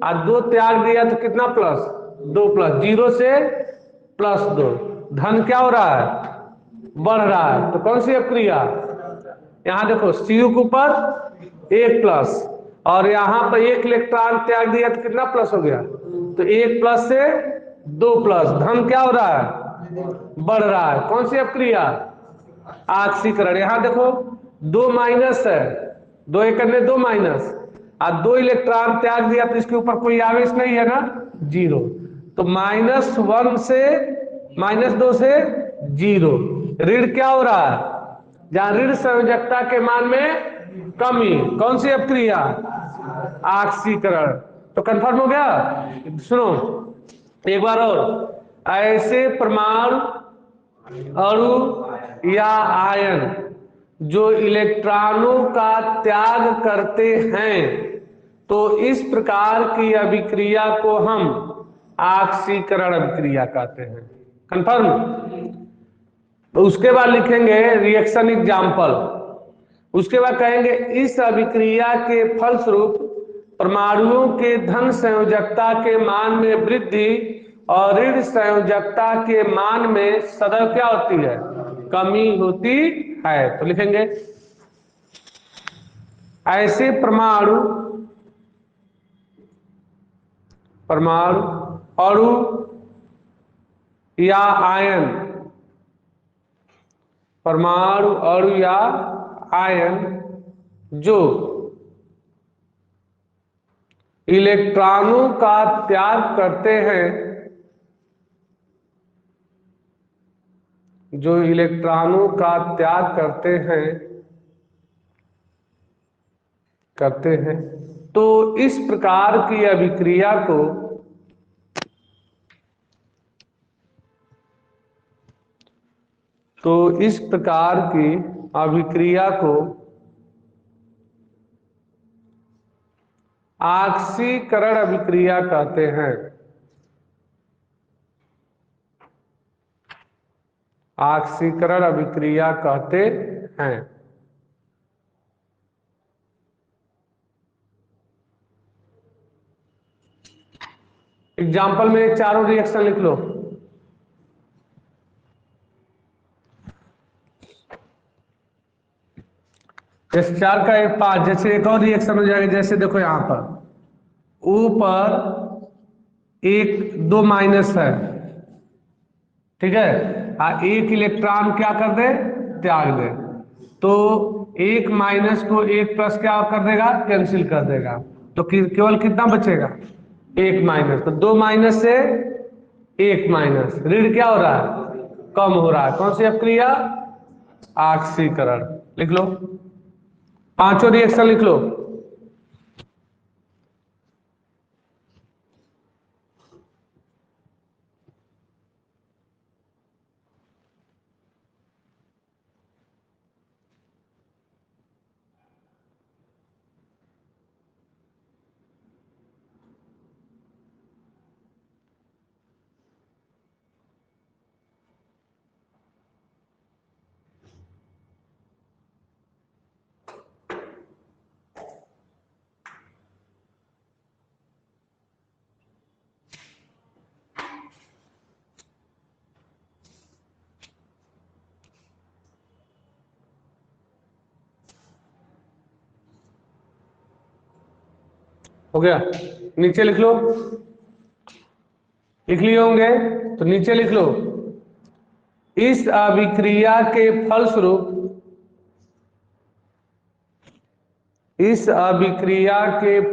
और 2 त्याग दिया तो कितना प्लस? 2 प्लस, 0 से प्लस 2, धन क्या हो रहा है? बढ़ रहा है। तो कौन सी अभिक्रिया? यहां देखो Cu के ऊपर 1 प्लस और यहां पर 1 इलेक्ट्रॉन त्याग दिया तो कितना प्लस हो गया? तो 1 प्लस से 2 प्लस, धन क्या हो रहा है? बढ़ रहा है। कौन सी अभिक्रिया? ऑक्सीकरण। यहां देखो 2 माइनस है, 2 एक में 2 माइनस, और 2 इलेक्ट्रॉन त्याग दिया तो इसके ऊपर कोई आवेश नहीं है ना, 0। तो -1 से -2 से 0, ऋण क्या हो रहा है? जहां ऋण संयोजकता के मान में कमी, कौन सी अभिक्रिया? ऑक्सीकरण। तो कंफर्म हो गया? सुनो एक बार और, ऐसे परमाणु अणु या आयन जो इलेक्ट्रॉनों का त्याग करते हैं, तो इस प्रकार की अभिक्रिया को हम ऑक्सीकरण अभिक्रिया कहते हैं। कंफर्म? तो उसके बाद लिखेंगे रिएक्शन एग्जाम्पल, उसके बाद कहेंगे इस अभिक्रिया के फलस्वरूप परमाणुओं के धन संयोजकता के मान में वृद्धि और ऋण संयोजकता के मान में सदैव क्या होती है, कमी होती है। तो लिखेंगे ऐसे परमाणु अणु या आयन, परमाणु अणु या आयन जो इलेक्ट्रॉनों का त्याग करते हैं, जो इलेक्ट्रॉनों का त्याग करते हैं, तो इस प्रकार की अभिक्रिया को ऑक्सीकरण अभिक्रिया कहते हैं। ऑक्सीकरण अभिक्रिया कहते हैं। एग्जाम्पल में चारों रिएक्शन लिख लो। जैसे 4 का 1 5, जैसे एक और रिएक्शन हो जाएगा। जैसे देखो यहां पर ऊपर 2 माइनस है, ठीक है, एक इलेक्ट्रॉन क्या कर दे, त्याग दे, तो 1 माइनस को 1 प्लस क्या कर देगा, कैंसिल कर देगा, तो केवल कितना बचेगा, 1 माइनस। तो 2 माइनस से 1 माइनस, ऋण क्या हो रहा है, कम हो रहा है। कौन सी अभिक्रिया, ऑक्सीकरण। लिख लो, पांचों रिएक्शन लिख लो। हो गया, नीचे लिख लो, लिख लिए होंगे तो नीचे लिख लो। इस अभिक्रिया के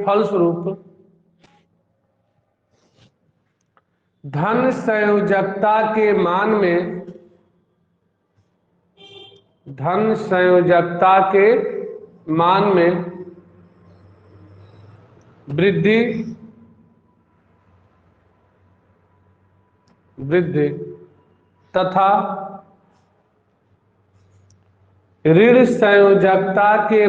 फलस्वरूप धन संयोजकता के मान में वृद्धि तथा ऋण संयोजकता के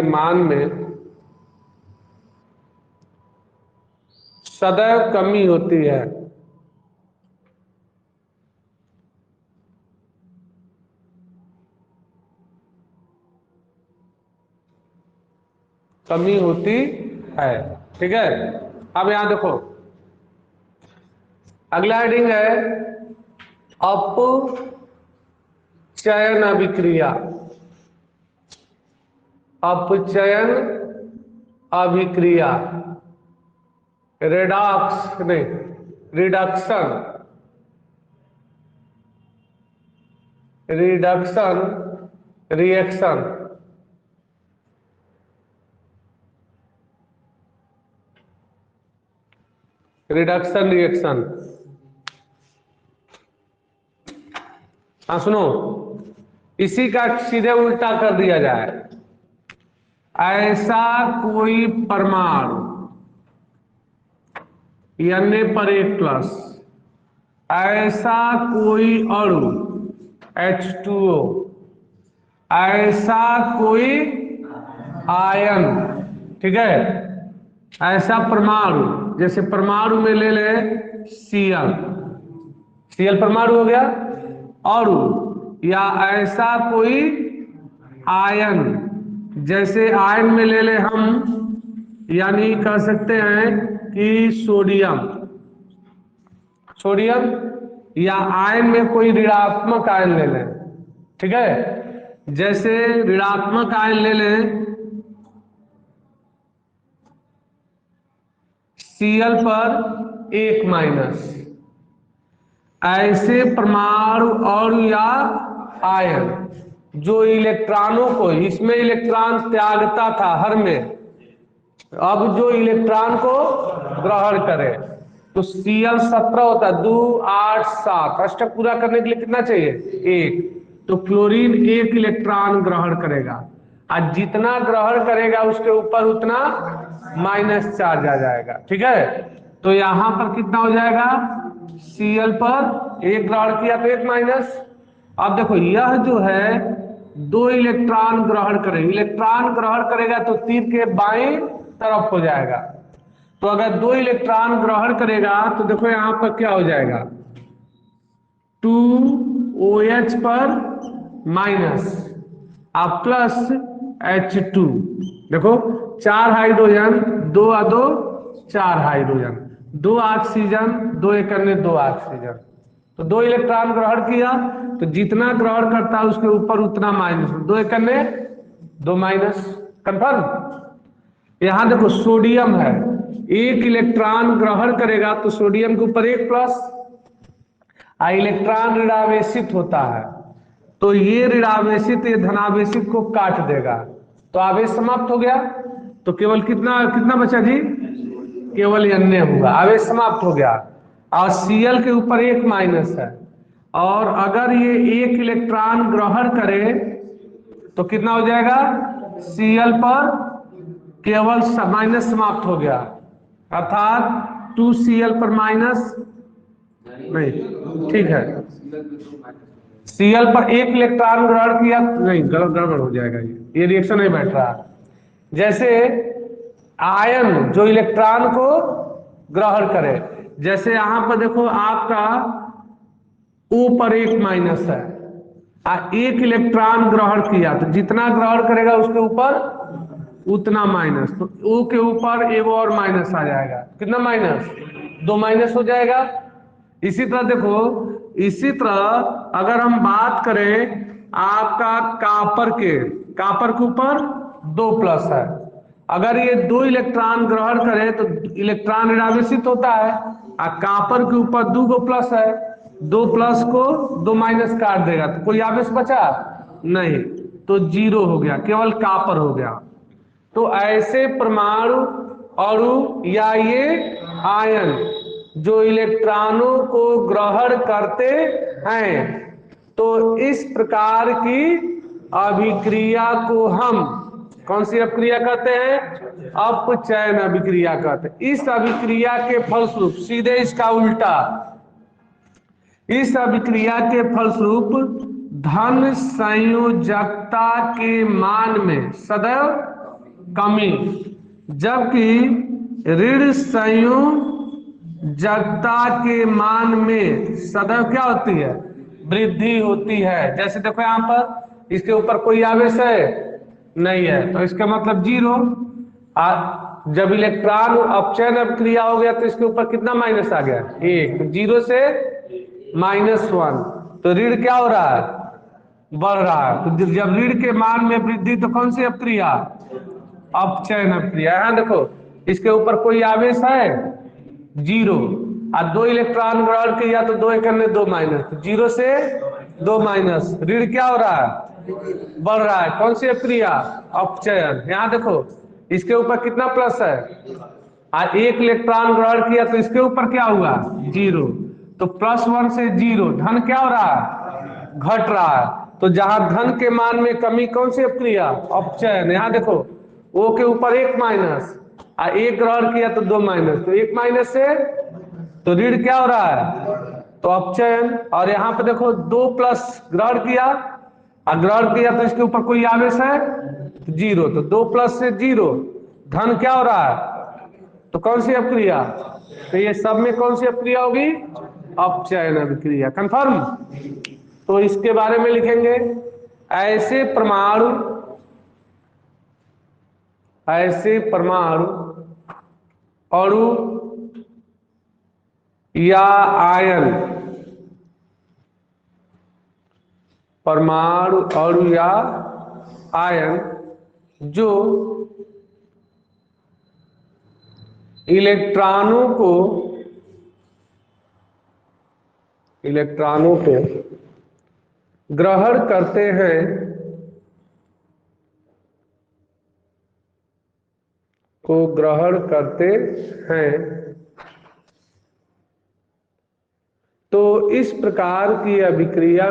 मान में सदैव कमी होती है। कमी होती है, ठीक है। अब यहां देखो, अगला हेडिंग है अपचयन अभिक्रिया। अपचयन अभिक्रिया, रिडक्शन रिएक्शन। रिडक्शन रिएक्शन, हाँ सुनो, इसी का सीधे उल्टा कर दिया जाए। ऐसा कोई परमाणु Na पर 1 प्लस, ऐसा कोई अणु H2O, ऐसा कोई आयन, ठीक है, ऐसा परमाणु, जैसे परमाणु में ले Cl परमाणु हो गया, अणु या ऐसा कोई आयन, जैसे आयन में ले ले हम, यानी कह सकते हैं कि सोडियम, सोडियम या आयन में कोई ऋणात्मक आयन ले लें, ठीक है, जैसे ऋणात्मक आयन ले लें Cl पर 1 ऐसे परमाणु और या आयन जो इलेक्ट्रॉनों को, इसमें इलेक्ट्रॉन त्यागता था हर में, अब जो इलेक्ट्रॉन को ग्रहण करे, तो Cl 17 होता है, 2 8 7 अष्टक पूरा करने के लिए कितना चाहिए? 1, तो क्लोरीन 1 इलेक्ट्रॉन ग्रहण करेगा, और जितना ग्रहण करेगा उसके ऊपर उतना माइनस चार्ज आ जाएगा, ठीक है। तो यहां पर कितना हो जाएगा? Cl पर 1 ग्रहण किया तो 1 माइनस। अब देखो यह जो है 2 इलेक्ट्रॉन ग्रहण करेगा, इलेक्ट्रॉन ग्रहण करेगा तो तीर के बाएं तरफ हो जाएगा, तो अगर 2 इलेक्ट्रॉन ग्रहण करेगा तो देखो यहां पर क्या हो जाएगा, 2OH पर माइनस और प्लस H2, देखो 4 हाइड्रोजन, 2 और 2 4 हाइड्रोजन, 2 ऑक्सीजन, 2 एकन्ने 2 ऑक्सीजन, तो 2 इलेक्ट्रॉन ग्रहण किया तो जितना ग्रहण करता है उसके ऊपर उतना माइनस, 2 एकन्ने 2 माइनस, कंफर्म। यहां देखो सोडियम है, 1 इलेक्ट्रॉन ग्रहण करेगा तो सोडियम के ऊपर 1 प्लस, इलेक्ट्रॉन ऋणावेशित होता है, तो ये ऋणावेशित ये धनावेशित को काट देगा, तो आवेश समाप्त हो गया, तो केवल कितना कितना बचा जी? केवल अन्य होगा, आवेश समाप्त हो गया, और Cl के ऊपर 1 माइनस है, और अगर ये 1 इलेक्ट्रॉन ग्रहण करे तो कितना हो जाएगा? Cl पर केवल माइनस समाप्त हो गया, अर्थात 2Cl पर माइनस नहीं, ठीक है, Cl पर 1 इलेक्ट्रॉन ग्रहण किया, नहीं गड़बड़ हो जाएगा, ये रिएक्शन नहीं बैठ रहा। जैसे आयन जो इलेक्ट्रॉन को ग्रहण करे, जैसे यहां पर देखो आपका O पर 1 माइनस है, 1 इलेक्ट्रॉन ग्रहण किया तो जितना ग्रहण करेगा उसके ऊपर उतना माइनस, तो O के ऊपर एक और माइनस आ जाएगा, कितना माइनस? 2 माइनस हो जाएगा। इसी तरह देखो, इसी तरह अगर हम बात करें आपका कापर के ऊपर 2 प्लस है, अगर ये 2 इलेक्ट्रॉन ग्रहण करे तो इलेक्ट्रॉन ऋणावेशित होता है, और कापर के ऊपर 2 गो प्लस है, 2 प्लस को 2 माइनस काट देगा तो कोई आवेश बचा नहीं, तो 0 हो गया, केवल कापर हो गया। तो ऐसे परमाणु अणु या ये आयन जो इलेक्ट्रॉनों को ग्रहण करते हैं, तो इस प्रकार की अभिक्रिया को हम कौन सी अभिक्रिया कहते हैं? अपचयन अभिक्रिया कहते हैं। इस अभिक्रिया के फलस्वरूप, सीधे इसका उल्टा, इस अभिक्रिया के फलस्वरूप धन संयोजकता के मान में सदैव कमी, जबकि ऋण संयोजकता के मान में सदैव क्या होती है? वृद्धि होती है। जैसे देखो यहां पर इसके ऊपर कोई आवेश है नहीं है, तो इसका मतलब 0, जब इलेक्ट्रॉन अपचयन अभिक्रिया हो गया तो इसके ऊपर कितना माइनस आ गया? 1, तो 0 से -1, तो ऋण क्या हो रहा है? बढ़ रहा है। तो जब ऋण के मान में वृद्धि तो कौन सी अभिक्रिया? अपचयन अभिक्रिया। यहां देखो इसके ऊपर कोई आवेश है 0, और 2 इलेक्ट्रॉन ग्रहण किया तो 2 एकन्ने 2 माइनस, तो 0 से 2 माइनस, ऋण क्या हो रहा है? बढ़ रहा है। कौन सी अभिक्रिया? अपचयन। यहां देखो इसके ऊपर कितना प्लस है, और 1 इलेक्ट्रॉन ग्रहण किया तो इसके ऊपर क्या हुआ? 0, तो +1 से 0, धन क्या हो रहा है? घट रहा है। तो जहां धन के मान में कमी, कौन सी अभिक्रिया? अपचयन। यहां देखो O के ऊपर 1 माइनस, और 1 ग्रहण किया तो 2 माइनस, तो 1 माइनस से तो ऋण क्या हो रहा है? तो अपचयन। और यहाँ पे देखो 2 प्लस ग्रहण किया, और ग्रहण किया तो इसके ऊपर कोई आवेश है 0, तो 2 प्लस से 0, धन क्या हो रहा है? तो कौन सी अभिक्रिया? तो ये सब में कौन सी अभिक्रिया होगी? अपचयन अभिक्रिया। कंफर्म? तो इसके बारे में लिखेंगे ऐसे परमाणु अणु या आयन, परमाणु अणु या आयन जो इलेक्ट्रॉनों को ग्रहण करते हैं, तो इस प्रकार की अभिक्रिया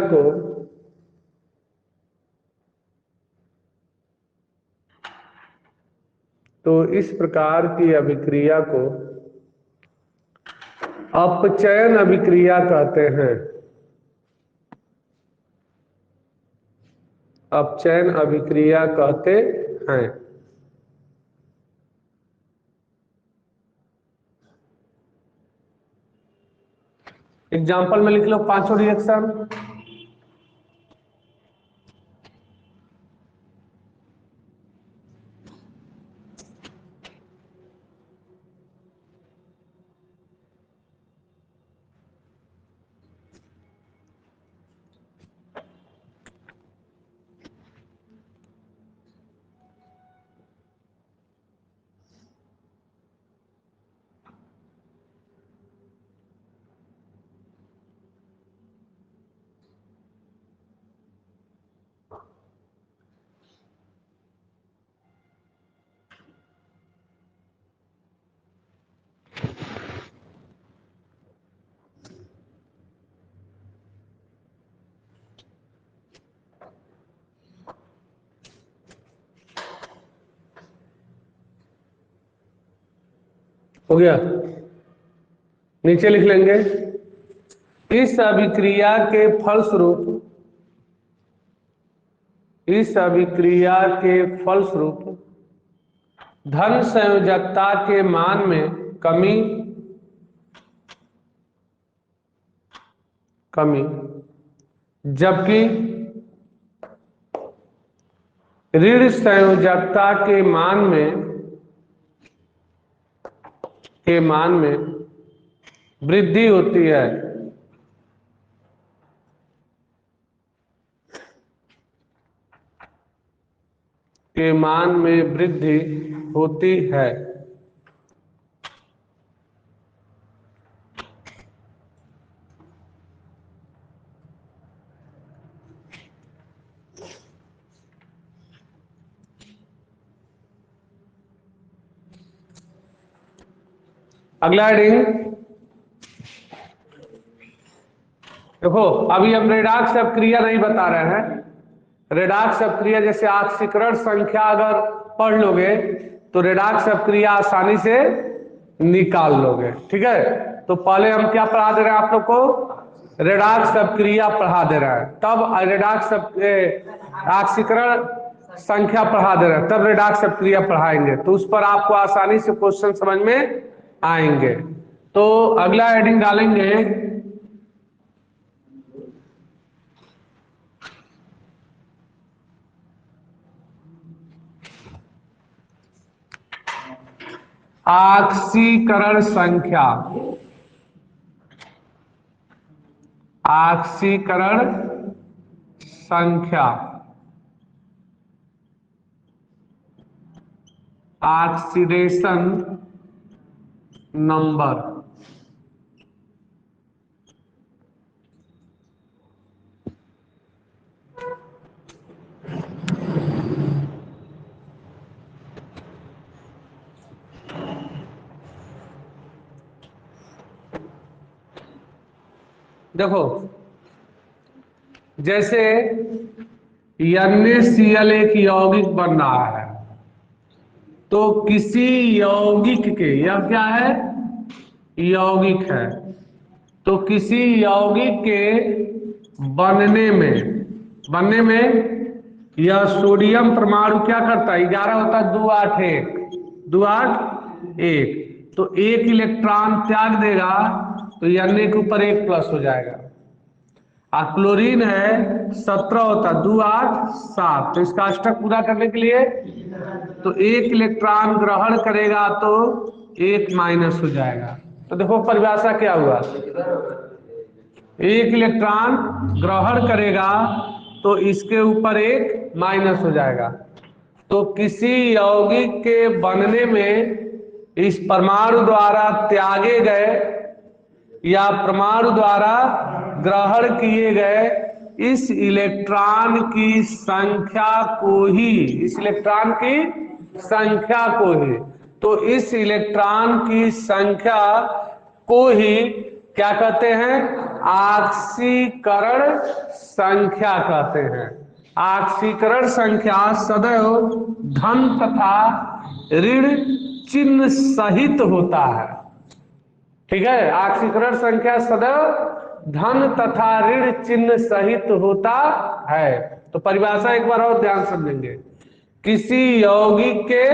को अपचयन अभिक्रिया कहते हैं। अपचयन अभिक्रिया कहते हैं। एग्जाम्पल में लिख लो पांचों रिएक्शन। हो गया, नीचे लिख लेंगे इस अभिक्रिया के फलस्वरूप धन संयोजकता के मान में कमी जबकि ऋण संयोजकता के मान में वृद्धि होती है। अगला हेडिंग देखो, अभी हम रेडॉक्स अपक्रिया नहीं बता रहे हैं। रेडॉक्स अपक्रिया जैसे ऑक्सीकरण संख्या अगर पढ़ लोगे तो रेडॉक्स अपक्रिया आसानी से निकाल लोगे। ठीक है, तो पहले हम क्या पढ़ा दे रहे हैं आप लोग को? रेडॉक्स अपक्रिया पढ़ा दे रहा है, तब रेडॉक्स ऑक्सीकरण संख्या पढ़ा दे रहा है, तब रेडॉक्स अपक्रिया पढ़ाएंगे, तो उस पर आपको आसानी से क्वेश्चन समझ में आएंगे। तो अगला हेडिंग डालेंगे ऑक्सीकरण संख्या। Oxidation number. देखो, जैसे NaCl एक यौगिक बन रहा है, तो किसी यौगिक के, यह क्या है? यौगिक है, तो किसी यौगिक के बनने में यह सोडियम परमाणु क्या करता है? 11 होता है, 2 8 1, 2 8 1, तो 1 इलेक्ट्रॉन त्याग देगा, तो Na के ऊपर 1 प्लस हो जाएगा। क्लोरीन है 17 होता, 2 8 7। तो इसका अष्टक पूरा करने के लिए तो 1 इलेक्ट्रॉन ग्रहण करेगा तो 1 माइनस हो जाएगा। तो देखो परिभाषा क्या हुआ, 1 इलेक्ट्रॉन ग्रहण करेगा तो इसके ऊपर 1 माइनस हो जाएगा। तो किसी यौगिक के बनने में इस परमाणु द्वारा त्यागे गए या परमाणु द्वारा ग्रहण किए गए इस इलेक्ट्रॉन की संख्या को ही, इस इलेक्ट्रॉन की संख्या को ही, तो इस इलेक्ट्रॉन की संख्या को ही क्या कहते हैं, ऑक्सीकरण संख्या कहते हैं। ऑक्सीकरण संख्या सदैव धन तथा ऋण चिन्ह सहित होता है। ठीक है, ऑक्सीकरण संख्या सदैव धन तथा ऋण चिन्ह सहित होता है। तो परिभाषा एक बार और ध्यान समझेंगे, किसी यौगिक के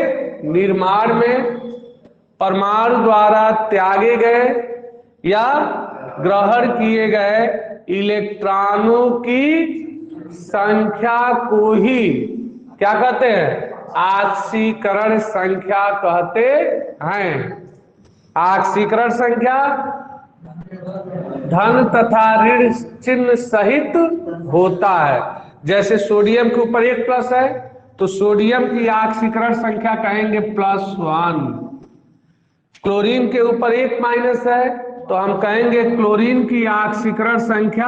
निर्माण में परमाणु द्वारा त्यागे गए या ग्रहण किए गए इलेक्ट्रॉनों की संख्या को ही क्या कहते हैं, ऑक्सीकरण संख्या कहते हैं। ऑक्सीकरण संख्या धन तथा ऋण चिन्ह सहित होता है। जैसे सोडियम के ऊपर 1 प्लस है तो सोडियम की ऑक्सीकरण संख्या कहेंगे +1। क्लोरीन के ऊपर 1 माइनस है तो हम कहेंगे क्लोरीन की ऑक्सीकरण संख्या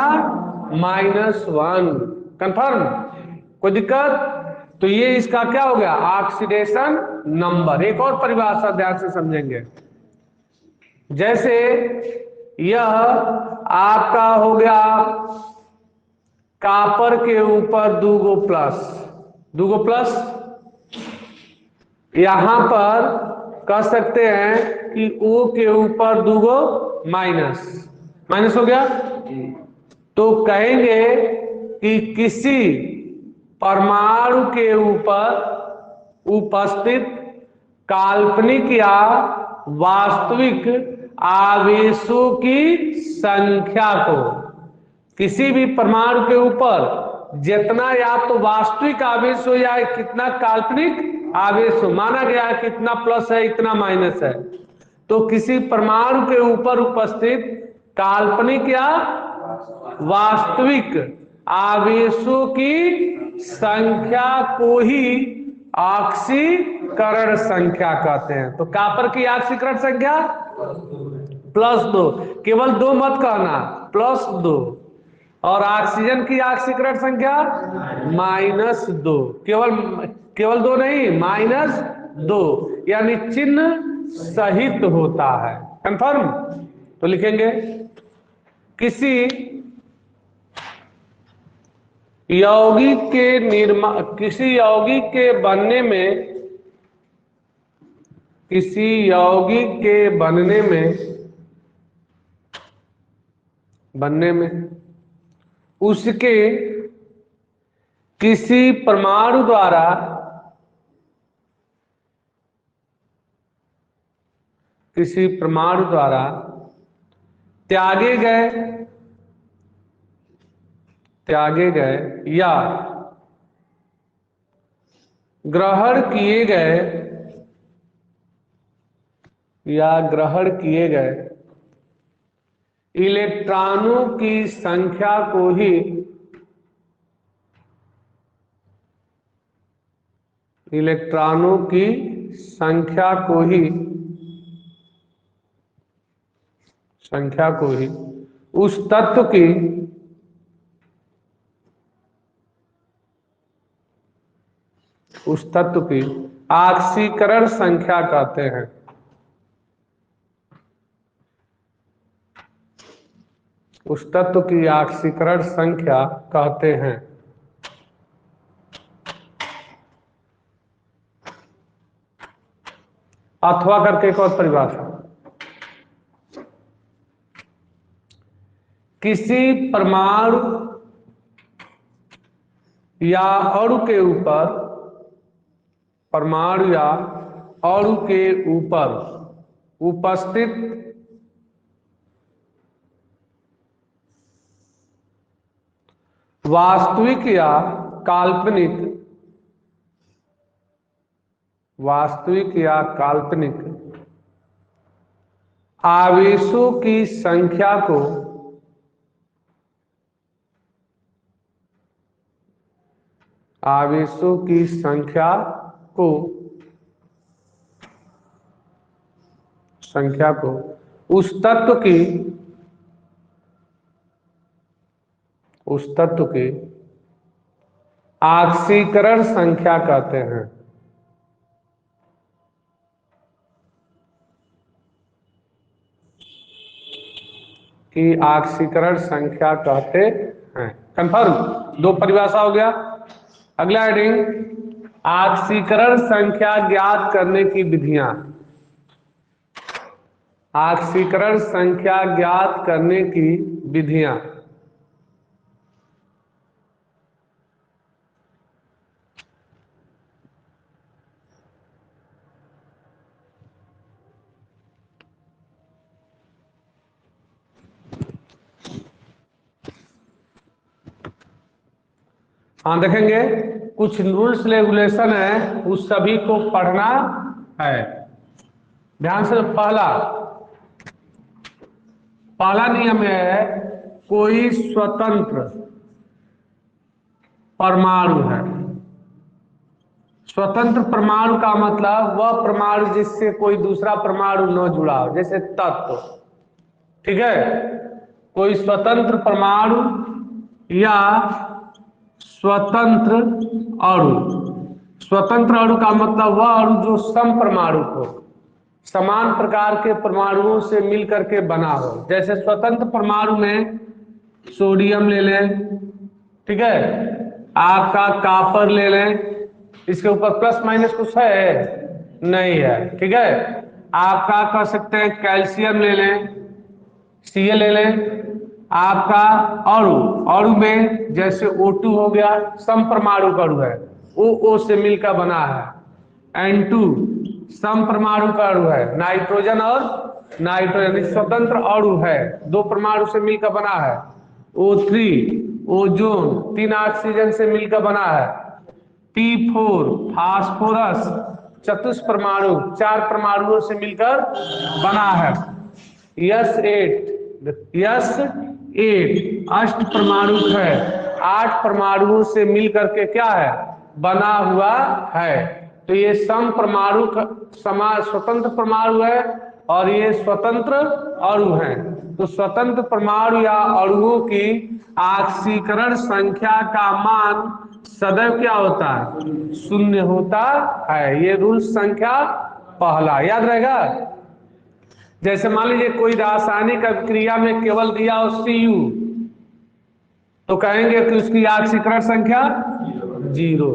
-1। कंफर्म, कोई दिक्कत? तो ये इसका क्या हो गया, ऑक्सीडेशन नंबर। एक और परिभाषा ध्यान से समझेंगे, जैसे यह आपका हो गया कॉपर के ऊपर 2 प्लस, यहां पर कह सकते हैं कि O के ऊपर 2 माइनस हो गया। तो कहेंगे कि किसी परमाणु के ऊपर उपस्थित काल्पनिक या वास्तविक आवेशों की संख्या को, किसी भी परमाणु के ऊपर जितना या तो वास्तविक आवेश हो या कितना काल्पनिक आवेश हो, माना गया कितना प्लस है इतना माइनस है, तो किसी परमाणु के ऊपर उपस्थित काल्पनिक या वास्तविक आवेशों की संख्या को ही ऑक्सीकरण संख्या कहते हैं। तो कॉपर की ऑक्सीकरण संख्या +2, केवल 2 मत कहना, +2। और ऑक्सीजन की ऑक्सीकरण संख्या -2, केवल 2 नहीं, -2, यानी चिन्ह सहित होता है। कंफर्म? तो लिखेंगे किसी यौगिक के बनने में उसके किसी परमाणु द्वारा त्यागे गए या ग्रहण किए गए इलेक्ट्रॉनों की संख्या को ही उस तत्व की ऑक्सीकरण संख्या कहते हैं। उस तत्व की ऑक्सीकरण संख्या कहते हैं। अथवा करके एक और परिभाषा, किसी परमाणु या अणु के ऊपर उपस्थित, वास्तविक या काल्पनिक, वास्तविक या काल्पनिक आवेशों की संख्या को आवेशों की संख्या को उस तत्व की आक्सीकरण संख्या कहते हैं। की आक्सीकरण संख्या कहते हैं। कंफर्म, दो परिभाषा हो गया। अगला हेडिंग, आक्सीकरण संख्या ज्ञात करने की विधियां। आक्सीकरण संख्या ज्ञात करने की विधियां। हाँ देखेंगे, कुछ रूल्स रेगुलेशन है, उस सभी को पढ़ना है। ध्यान से, पहला नियम है, कोई स्वतंत्र परमाणु है। स्वतंत्र परमाणु का मतलब वह परमाणु जिससे कोई दूसरा परमाणु न जुड़ा हो, जैसे तत्व। ठीक है, कोई स्वतंत्र परमाणु या स्वतंत्र अणु। स्वतंत्र अणु का मतलब वह अणु जो सम परमाणु हो, समान प्रकार के परमाणुओं से मिलकर के बना हो। जैसे स्वतंत्र परमाणु में सोडियम ले लें, ठीक है, आपका कापर ले लें, इसके ऊपर प्लस माइनस कुछ है नहीं है, ठीक है। आपका कह सकते हैं कैल्शियम ले लें, Cl ले लें। आपका अणु, अणु में जैसे O2 हो गया, सम परमाणु का अणु है, O से मिलकर बना है। N2 सम परमाणु का अणु है, नाइट्रोजन और नाइट्रोजन स्वतंत्र अणु है, दो परमाणु से मिलकर बना है। O3 ओजोन, तीन ऑक्सीजन से मिलकर बना है। T4 फास्फोरस, चतुष्परमाणु, चार परमाणुओं से मिलकर बना है। S8 अष्ट परमाणु है, आठ परमाणुओं से मिलकर के क्या है, बना हुआ है। तो ये सम परमाणु स्वतंत्र परमाणु है और ये स्वतंत्र अणु है। तो स्वतंत्र परमाणु या अणुओं की ऑक्सीकरण संख्या का मान सदैव क्या होता है, शून्य होता है। ये रूल संख्या पहला याद रहेगा। जैसे मान लीजिए कोई रासायनिक अभिक्रिया में केवल दिया हो Cu, तो कहेंगे कि उसकी ऑक्सीकरण संख्या 0।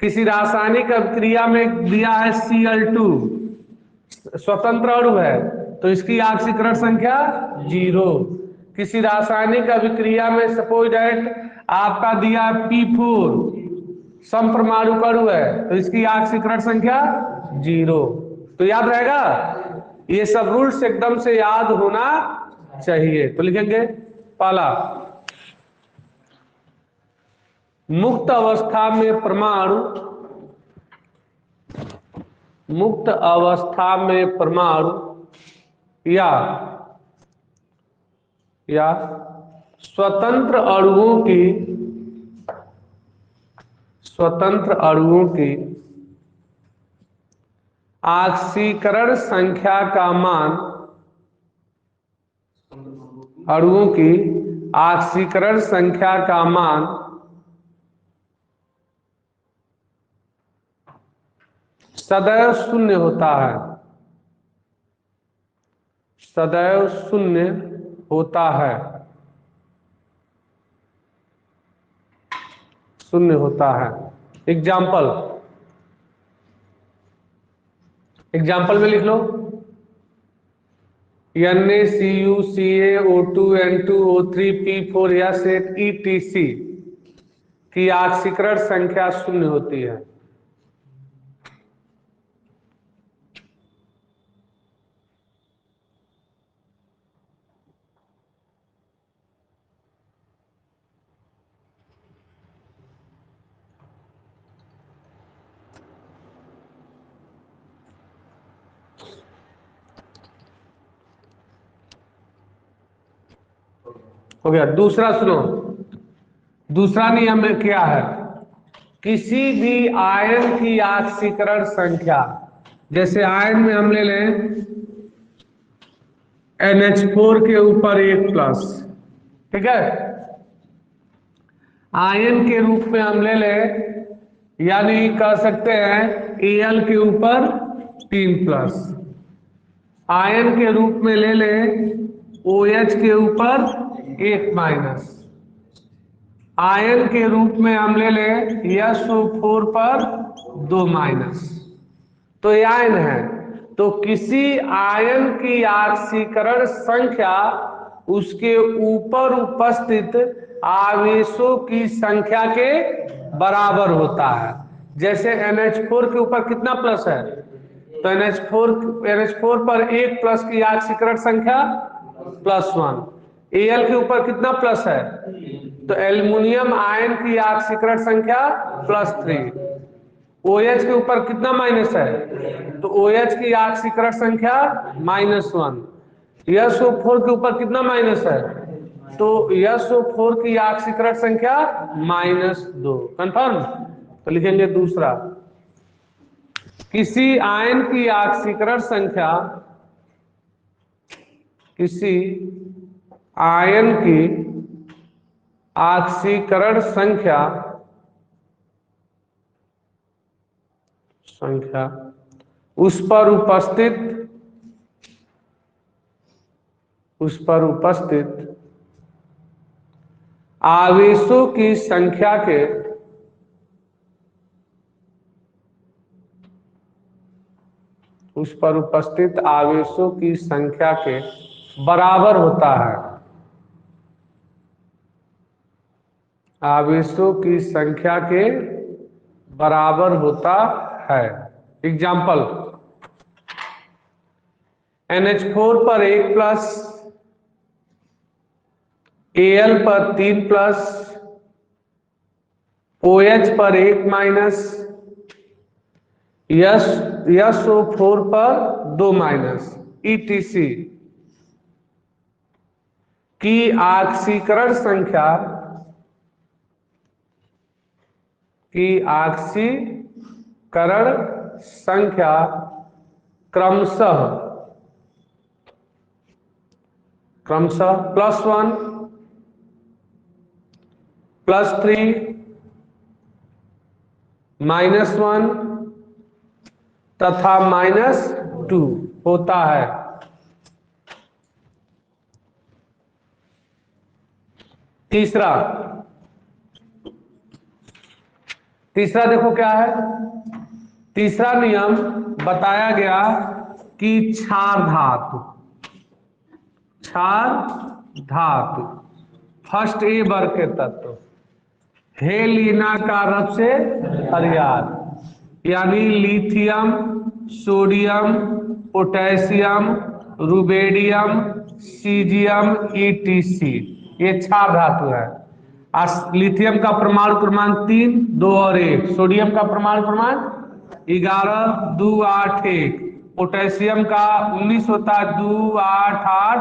किसी रासायनिक अभिक्रिया में दिया है Cl2, स्वतंत्र अणु है, तो इसकी ऑक्सीकरण संख्या 0। किसी रासायनिक अभिक्रिया में सपोज दैट आपका दिया है P4, सम परमाणु अणु है, तो इसकी ऑक्सीकरण संख्या 0। तो याद रहेगा, ये सब रूल्स एकदम से याद होना चाहिए। तो लिखेंगे, पहला, मुक्त अवस्था में परमाणु, मुक्त अवस्था में परमाणु या स्वतंत्र अणुओं की ऑक्सीकरण संख्या का मान, अणुओं की ऑक्सीकरण संख्या का मान सदैव शून्य होता है, सदैव शून्य होता है, शून्य होता है। एग्जाम्पल में लिख लो, NaCuCaO2 N2 O3 P4 S8 ETC की ऑक्सीकरण संख्या शून्य होती है। हो गया। दूसरा सुनो, दूसरा नियम में क्या है, किसी भी आयन की ऑक्सीकरण संख्या, जैसे आयन में हम ले लें NH4 के ऊपर 1+, ठीक है, आयन के रूप में हम ले लें, यानी कह सकते हैं Al के ऊपर 3+, आयन के रूप में ले लें OH के ऊपर 1-, आयन के रूप में हम ले लें SO4 पर 2-। तो ये आयन है, तो किसी आयन की ऑक्सीकरण संख्या उसके ऊपर उपस्थित आवेशों की संख्या के बराबर होता है। जैसे NH4 के ऊपर कितना प्लस है, तो NH4 पर 1+ की ऑक्सीकरण संख्या +1, Al के ऊपर कितना प्लस है, तो एल्युमिनियम आयन की ऑक्सीकरण संख्या +3, OH के ऊपर कितना माइनस है, तो OH की ऑक्सीकरण संख्या -1, SO4 के ऊपर कितना माइनस है, तो SO4 की ऑक्सीकरण संख्या -2। कंफर्म। तो लिखेंगे दूसरा, किसी आयन की ऑक्सीकरण संख्या, किसी आयन की ऑक्सीकरण संख्या उस पर उपस्थित आवेशों की संख्या के बराबर होता है, आवेशों की संख्या के बराबर होता है। एग्जाम्पल, NH4 पर 1+, Al पर 3+, OH पर 1-, SO4 पर 2-, ETC की ऑक्सीकरण संख्या क्रमशः +1, +3, -1 तथा -2 होता है। तीसरा देखो क्या है, तीसरा नियम बताया गया कि क्षार धातु फर्स्ट ए वर्ग के तत्व हेलिनाकारक से हरियार, यानी lithium, sodium, potassium, rubidium, caesium, ETC, ये क्षार धातु है। लिथियम का परमाणु क्रमांक 3, 2 और 1, सोडियम का परमाणु क्रमांक 11, 2, 8, 1, पोटेशियम का 19 होता है, 2, 8, 8,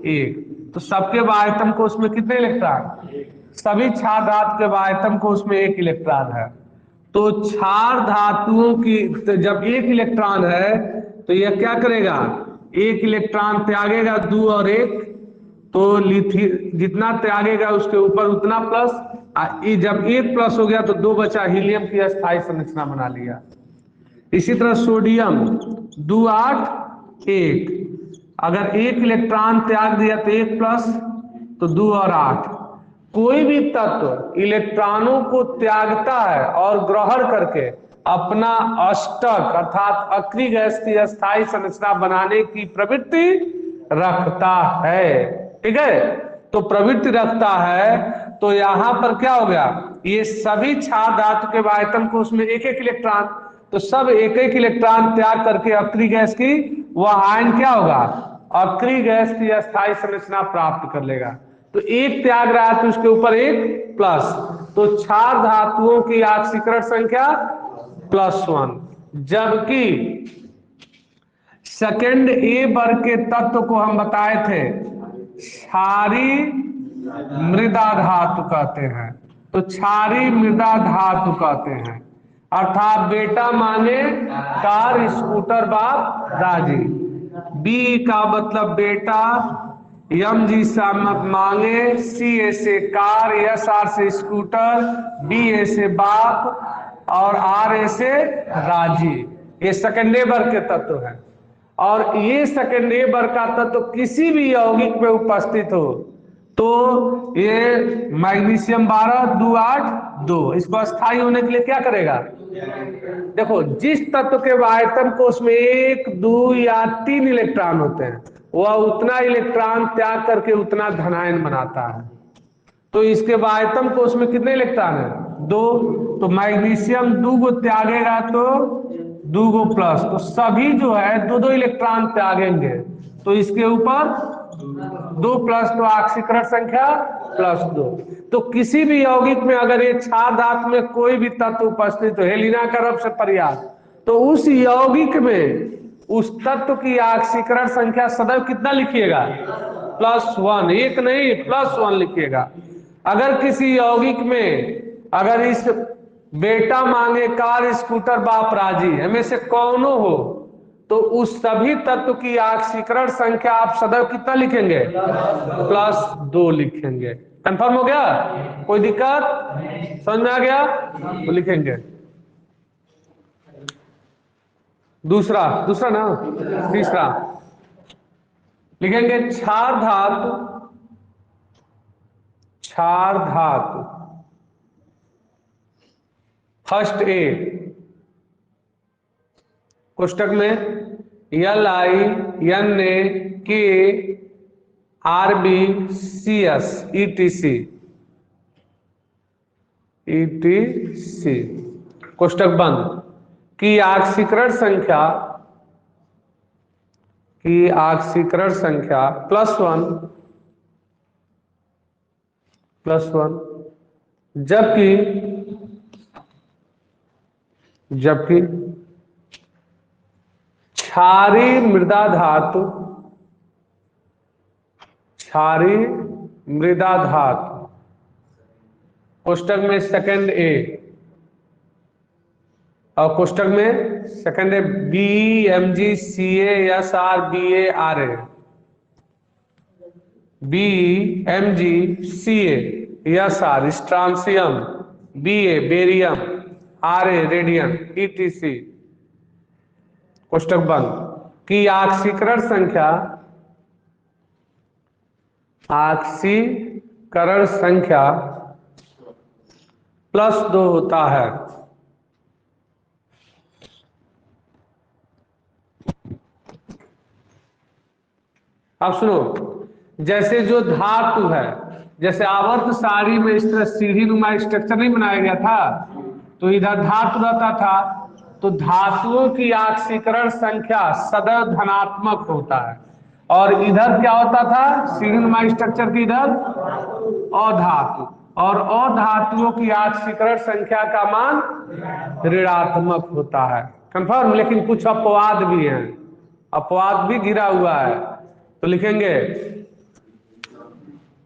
1। तो सबके वायतम को उसमें कितने इलेक्ट्रॉन, सभी क्षार धातु के वायतम को उसमें 1 इलेक्ट्रॉन है। तो क्षार धातुओं की तो जब 1 इलेक्ट्रॉन है तो यह क्या करेगा, 1 इलेक्ट्रॉन त्यागेगा, 2 और 1, तो जितना त्यागेगा उसके ऊपर उतना प्लस, जब 1+ हो गया तो 2 बचा, हीलियम की अस्थायी संरचना बना लिया। इसी तरह सोडियम 2, 8, 1, अगर 1 इलेक्ट्रॉन त्याग दिया तो 1+, तो 2 और 8। कोई भी तत्व इलेक्ट्रॉनों को त्यागता है और ग्रहण करके अपना अष्टक अर्थात अक्रिय गैस की अस्थायी संरचना बनाने की प्रवृत्ति रखता है। ठीक है, तो प्रवृत्ति रखता है, तो यहां पर क्या हो गया, ये सभी क्षार धातु के आयतन को उसमें 1-1 इलेक्ट्रॉन, तो सब 1-1 इलेक्ट्रॉन त्याग करके अक्रिय गैस की वह आयन क्या होगा, अक्रिय गैस की अस्थायी संरचना प्राप्त कर लेगा। तो 1 त्याग रहा है तो उसके ऊपर 1+, तो क्षार धातुओं की ऑक्सीकरण संख्या +1, जबकि सेकेंड ए वर्ग के तत्व को हम बताए थे क्षारीय मृदा धातु कहते हैं। तो क्षारीय मृदा धातु कहते हैं। अर्थात बेटा माने कार, स्कूटर बाप राजी। बी का मतलब बेटा, यम जी मांगे, सी ए से कार, एस आर से स्कूटर, बी ए से बाप और आर ए से राजी। ये सेकेंडरी वर्ग के तत्व हैं। और ये सेकेंडरी वर्ग का तत्व किसी भी यौगिक में उपस्थित हो तो ये मैग्नीशियम 12 2 8 2 इसको स्थायी होने के लिए क्या करेगा? देखो, जिस तत्व के आयतन कोष में 1 2 या 3 इलेक्ट्रॉन होते हैं वह उतना इलेक्ट्रॉन त्याग करके उतना धनायन बनाता है। तो इसके आयतन कोष में कितने इलेक्ट्रॉन है? 2। तो मैग्नीशियम 2 को त्यागेगा तो 2 को प्लस, तो सभी जो है 2 इलेक्ट्रॉन त्यागेंगे। तो इसके ऊपर 2 प्लस, तो ऑक्सीकरण संख्या +2। तो किसी भी यौगिक में अगर ये क्षार धातु में कोई भी तत्व उपस्थित हो, हेलिना कर्व से पर्याप्त, तो उस यौगिक में उस तत्व की ऑक्सीकरण संख्या सदैव कितना लिखिएगा? +1। एक नहीं, +1 लिखिएगा। अगर किसी यौगिक में अगर इस बेटा मांगे कार, स्कूटर बाप राजी हमें से कौनो हो तो उस सभी तत्व की ऑक्सीकरण संख्या आप सदैव कितना लिखेंगे? +2 लिखेंगे। कंफर्म हो गया? कोई दिक्कत? समझ में आ गया? तो लिखेंगे। दूसरा ना, तीसरा लिखेंगे क्षार धातु फर्स्ट ए कोष्टक में LINAKRBCS ETC कोष्टक बंद की ऑक्सीकरण संख्या +1 जबकि क्षारीय मृदा धातु कोष्टक में सेकंड ए और कोष्टक में सेकंड ए BMgCaSr strontium, BA barium, RA radium ETC कोष्टक बंद की ऑक्सीकरण संख्या +2 होता है। अब सुनो, जैसे जो धातु है, जैसे आवर्त सारणी में इस तरह सीढ़ी नुमा स्ट्रक्चर नहीं बनाया गया था, तो इधर धातु रहता था, तो धातुओं की ऑक्सीकरण संख्या सदैव धनात्मक होता है। और इधर क्या होता था? सीढ़ी नुमा स्ट्रक्चर की इधर अधातु, और अधातुओं की ऑक्सीकरण संख्या का मान ऋणात्मक होता है। कंफर्म? लेकिन कुछ अपवाद भी हैं, अपवाद भी घिरा हुआ है। तो लिखेंगे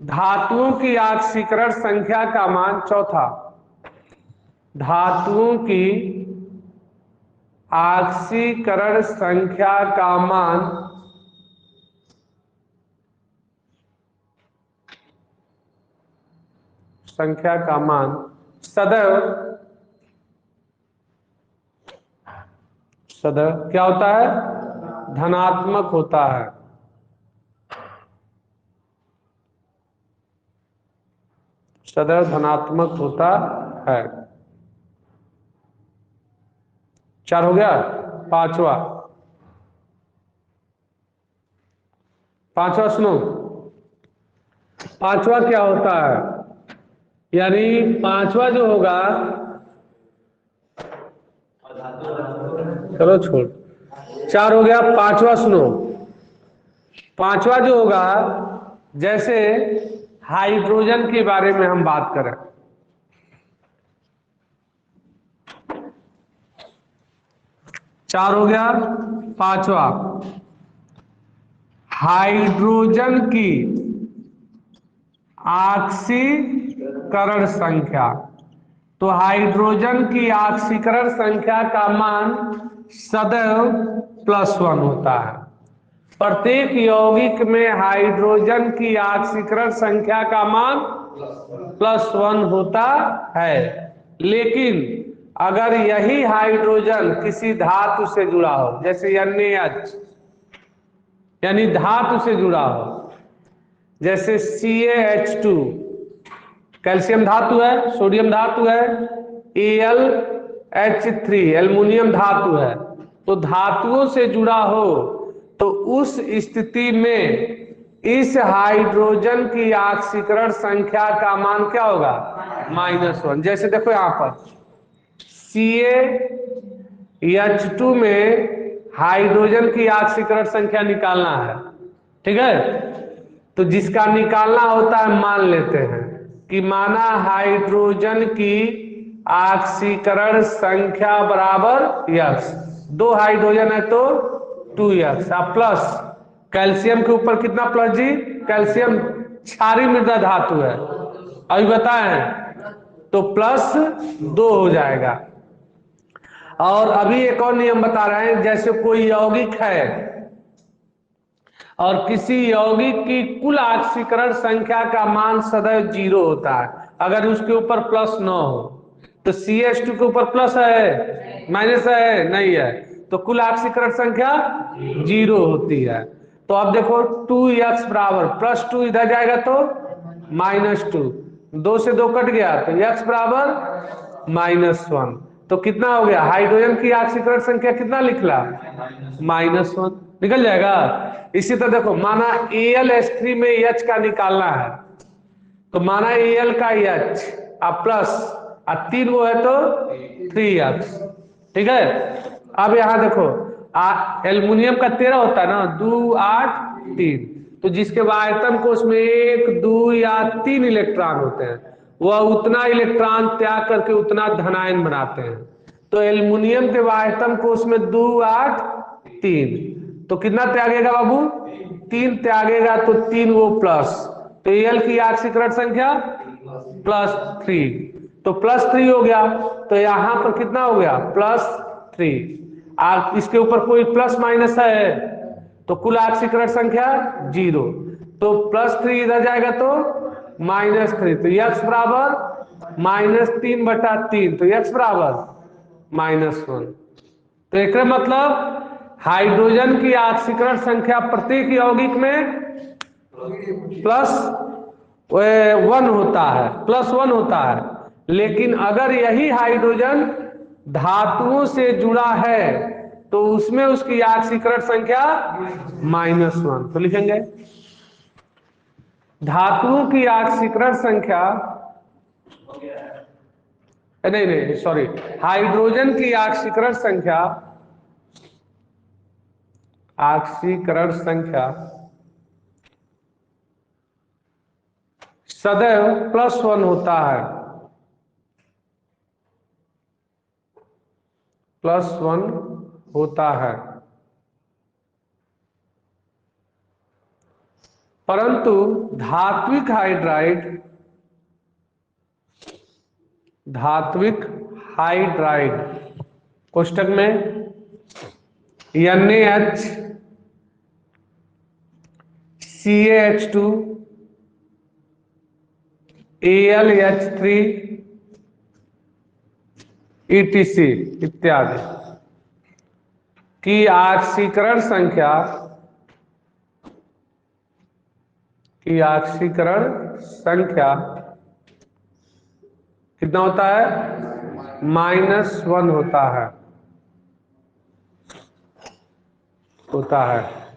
धातुओं की ऑक्सीकरण संख्या का मान, चौथा, धातुओं की ऑक्सीकरण संख्या का मान सदैव क्या होता है? धनात्मक होता है। सदैव धनात्मक होता है। 4 हो गया। पांचवा सुनो, पांचवा क्या होता है? यानी पांचवा जो होगा, चलो छोड़, 4 हो गया। पांचवा सुनो, पांचवा जो होगा, जैसे हाइड्रोजन के बारे में हम बात करें, चार हो गया। पांचवा, हाइड्रोजन की ऑक्सीकरण संख्या। तो हाइड्रोजन की ऑक्सीकरण संख्या का मान सदैव +1 होता है। प्रत्येक यौगिक में हाइड्रोजन की ऑक्सीकरण संख्या का मान +1 होता है। लेकिन अगर यही हाइड्रोजन किसी धातु से जुड़ा हो, जैसे NaH, यानी धातु से जुड़ा हो, जैसे CaH2 कैल्शियम धातु है, सोडियम धातु है, AlH3 एल्युमिनियम धातु है, तो धातुओं से जुड़ा हो तो उस स्थिति में इस हाइड्रोजन की ऑक्सीकरण संख्या का मान क्या होगा? -1। जैसे देखो यहां पर CaH2 में हाइड्रोजन की ऑक्सीकरण संख्या निकालना है, ठीक है? तो जिसका निकालना होता है मान लेते हैं कि माना हाइड्रोजन की ऑक्सीकरण संख्या बराबर X, 2 हाइड्रोजन है तो 2X, प्लस कैल्शियम के ऊपर कितना प्लस जी? कैल्शियम क्षारीय मृदा धातु है, अभी बताएं, तो +2 हो जाएगा। और अभी एक और नियम बता रहे हैं, जैसे कोई यौगिक है और किसी यौगिक की कुल ऑक्सीकरण संख्या का मान सदैव 0 होता है अगर उसके ऊपर प्लस न हो। तो CH2 के ऊपर प्लस है, माइनस है, नहीं है, तो कुल ऑक्सीकरण संख्या 0 होती है। तो अब देखो 2X बराबर +2 इधर जाएगा तो -2, 2 से 2 कट गया तो X बराबर -1। तो कितना हो गया? हाइड्रोजन की ऑक्सीकरण संख्या कितना निकला? -1 निकल जाएगा। इसी तरह देखो माना AlH3 में H का निकालना है, तो माना Al का H प्लस 3 वो है तो 3X, ठीक है? अब यहां देखो एल्युमिनियम का 13 होता है ना, 2 8 3, तो जिसके आयतन कोश में 1 2 या 3 इलेक्ट्रॉन होते हैं वह उतना इलेक्ट्रॉन त्याग करके उतना धनायन बनाते हैं। तो एल्युमिनियम के आयतन कोश में 2 8 3, तो कितना त्यागेगा बाबू? 3 त्यागेगा, तो 3 वो प्लस, तो Al की ऑक्सीकरण संख्या +3, तो +3 हो गया। तो यहां पर कितना हो गया? +3। आप इसके ऊपर कोई प्लस माइनस है तो कुल ऑक्सीकरण संख्या 0, तो +3 इधर जाएगा तो -3, तो X बराबर -3/3, तो X बराबर -1। तो एक मतलब हाइड्रोजन की ऑक्सीकरण संख्या प्रत्येक यौगिक में +1 होता है, +1 होता है। लेकिन अगर यही हाइड्रोजन धातुओं से जुड़ा है तो उसमें उसकी ऑक्सीकरण संख्या -1। तो लिखेंगे धातुओं की ऑक्सीकरण संख्या, नहीं सॉरी, हाइड्रोजन की ऑक्सीकरण संख्या सदैव +1 होता है, +1 होता है। परंतु धात्विक हाइड्राइड कोष्टक में NaH CaH2 AlH3 ETC इत्यादि की ऑक्सीकरण संख्या कितना होता है? -1 होता है।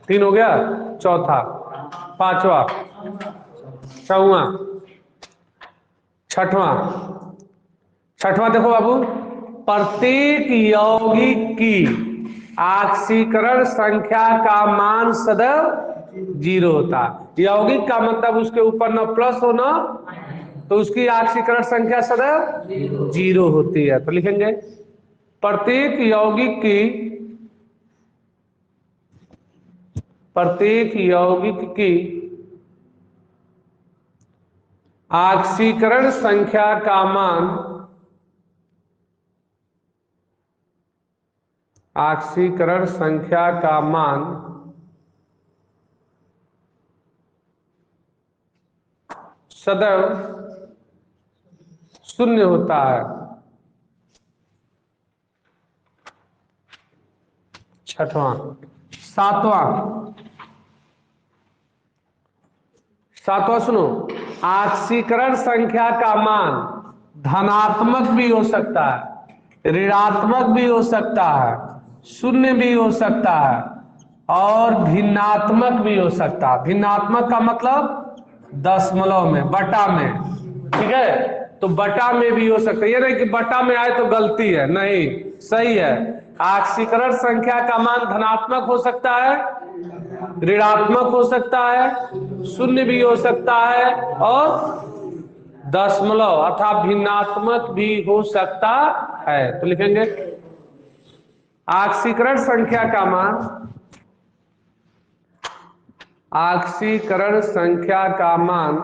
3 हो गया, चौथा, पांचवा, छठवां, देखो बाबू, प्रत्येक यौगिक की ऑक्सीकरण संख्या का मान सदैव 0 होता है। यौगिक का मतलब उसके ऊपर न प्लस हो न, तो उसकी ऑक्सीकरण संख्या सदैव 0 होती है। तो लिखेंगे प्रत्येक यौगिक की ऑक्सीकरण संख्या का मान, ऑक्सीकरण संख्या का मान सदैव शून्य होता है। छठवां, सातवां सुनो, ऑक्सीकरण संख्या का मान धनात्मक भी हो सकता है, ऋणात्मक भी हो सकता है, शून्य भी हो सकता है और भिन्नात्मक भी हो सकता है। भिन्नात्मक का मतलब दशमलव में, बटा में, ठीक है। तो बटा में भी हो सकता है, ये नहीं कि बटा में आए तो गलती है, नहीं, सही है। ऑक्सीकरण संख्या का मान धनात्मक हो सकता है, ऋणात्मक हो सकता है, शून्य भी हो सकता है और दशमलव अर्थात भिन्नात्मक भी हो सकता है। तो लिखेंगे ऑक्सीकरण संख्या का मान, ऑक्सीकरण संख्या का मान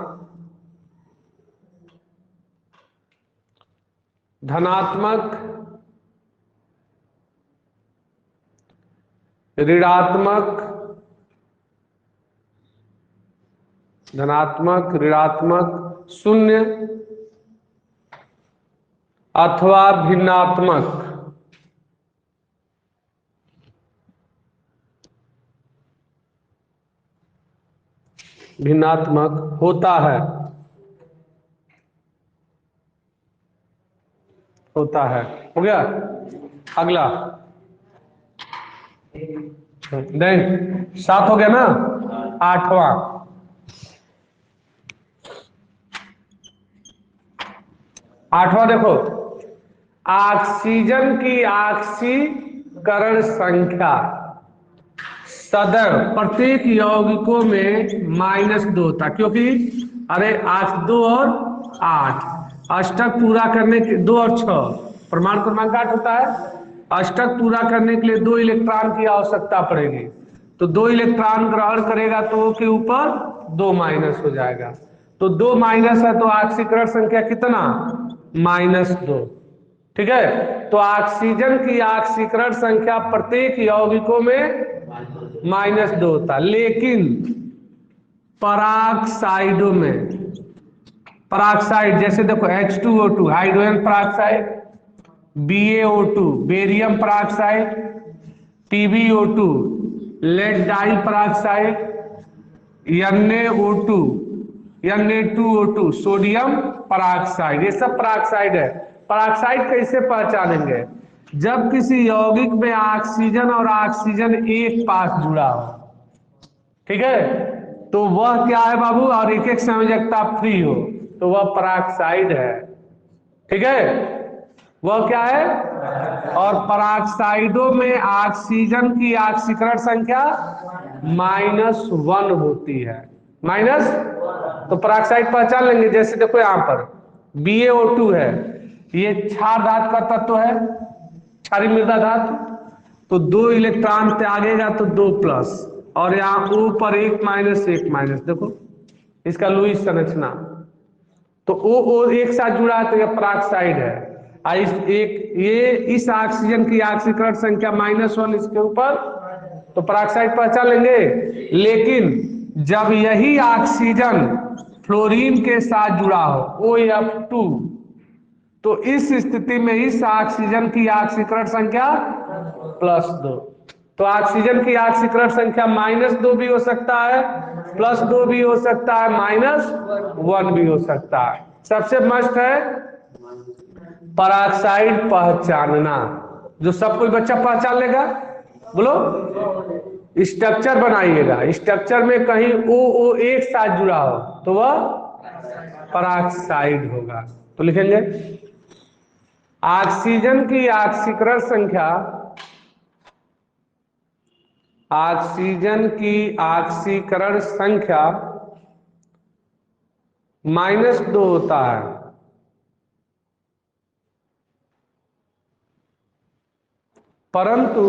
धनात्मक, ऋणात्मक, धनात्मक, ऋणात्मक, शून्य अथवा भिन्नात्मक, भिन्नात्मक होता है, होता है। हो गया। अगला नहीं, 7 हो गया ना। 8वां, देखो, ऑक्सीजन की ऑक्सीकरण संख्या सदैव प्रत्येक यौगिकों में -2 था, क्योंकि अरे 8 2 और 8 अष्टक पूरा करने के 2 और 6 प्रमाण क्रमांक 8 होता है। अष्टक पूरा करने के लिए 2 इलेक्ट्रॉन की आवश्यकता पड़ेगी, तो 2 इलेक्ट्रॉन ग्रहण करेगा तो वो के ऊपर 2 माइनस हो जाएगा, तो 2 माइनस है तो ऑक्सीकरण संख्या कितना, -2, ठीक है। तो ऑक्सीजन की ऑक्सीकरण संख्या प्रत्येक यौगिकों में -2 होता, लेकिन पराक्साइडों में, पराक्साइड जैसे देखो H2O2 hydrogen peroxide, BaO2 barium peroxide, PbO2 lead di peroxide, NaO2 Na2O2 sodium peroxide, ये सब पराक्साइड है। पराक्साइड कैसे पहचानेंगे, जब किसी यौगिक में ऑक्सीजन और ऑक्सीजन एक पास जुड़ा हो, ठीक है, तो वह क्या है बाबू, और एक एक संयोजकता फ्री हो तो वह पराक्साइड है, ठीक है, वह क्या है। और पराक्साइडों में ऑक्सीजन की ऑक्सीकरण संख्या -1 होती है, माइनस। तो पराक्साइड पहचान लेंगे, जैसे देखो यहां पर BaO2 है, ये क्षार धातु का तत्व है, क्षारीय मृदा धातु, तो 2 इलेक्ट्रॉन त्यागेगा तो 2 प्लस, और यहाँ ऊपर 1 माइनस 1 माइनस, देखो इसका लुईस संरचना, तो ओ एक साथ जुड़ा है तो यह पराक्साइड है। ये इस ऑक्सीजन की ऑक्सीकरण संख्या -1 इसके ऊपर, तो पराक्साइड पहचान लेंगे। लेकिन जब यही ऑक्सीजन फ्लोरीन के साथ जुड़ा हो OF2, तो इस स्थिति में इस ऑक्सीजन की ऑक्सीकरण संख्या +2, तो ऑक्सीजन की ऑक्सीकरण संख्या -2 भी हो सकता है, +2 भी हो सकता है, -1 भी हो सकता है। सबसे मस्त है पराक्साइड पहचानना, जो सब कोई बच्चा पहचान लेगा, बोलो। स्ट्रक्चर बनाइएगा, स्ट्रक्चर में कहीं O एक साथ जुड़ा हो तो वह पराक्साइड होगा। तो लिखेंगे ऑक्सीजन की ऑक्सीकरण संख्या, ऑक्सीजन की ऑक्सीकरण संख्या -2 होता है, परंतु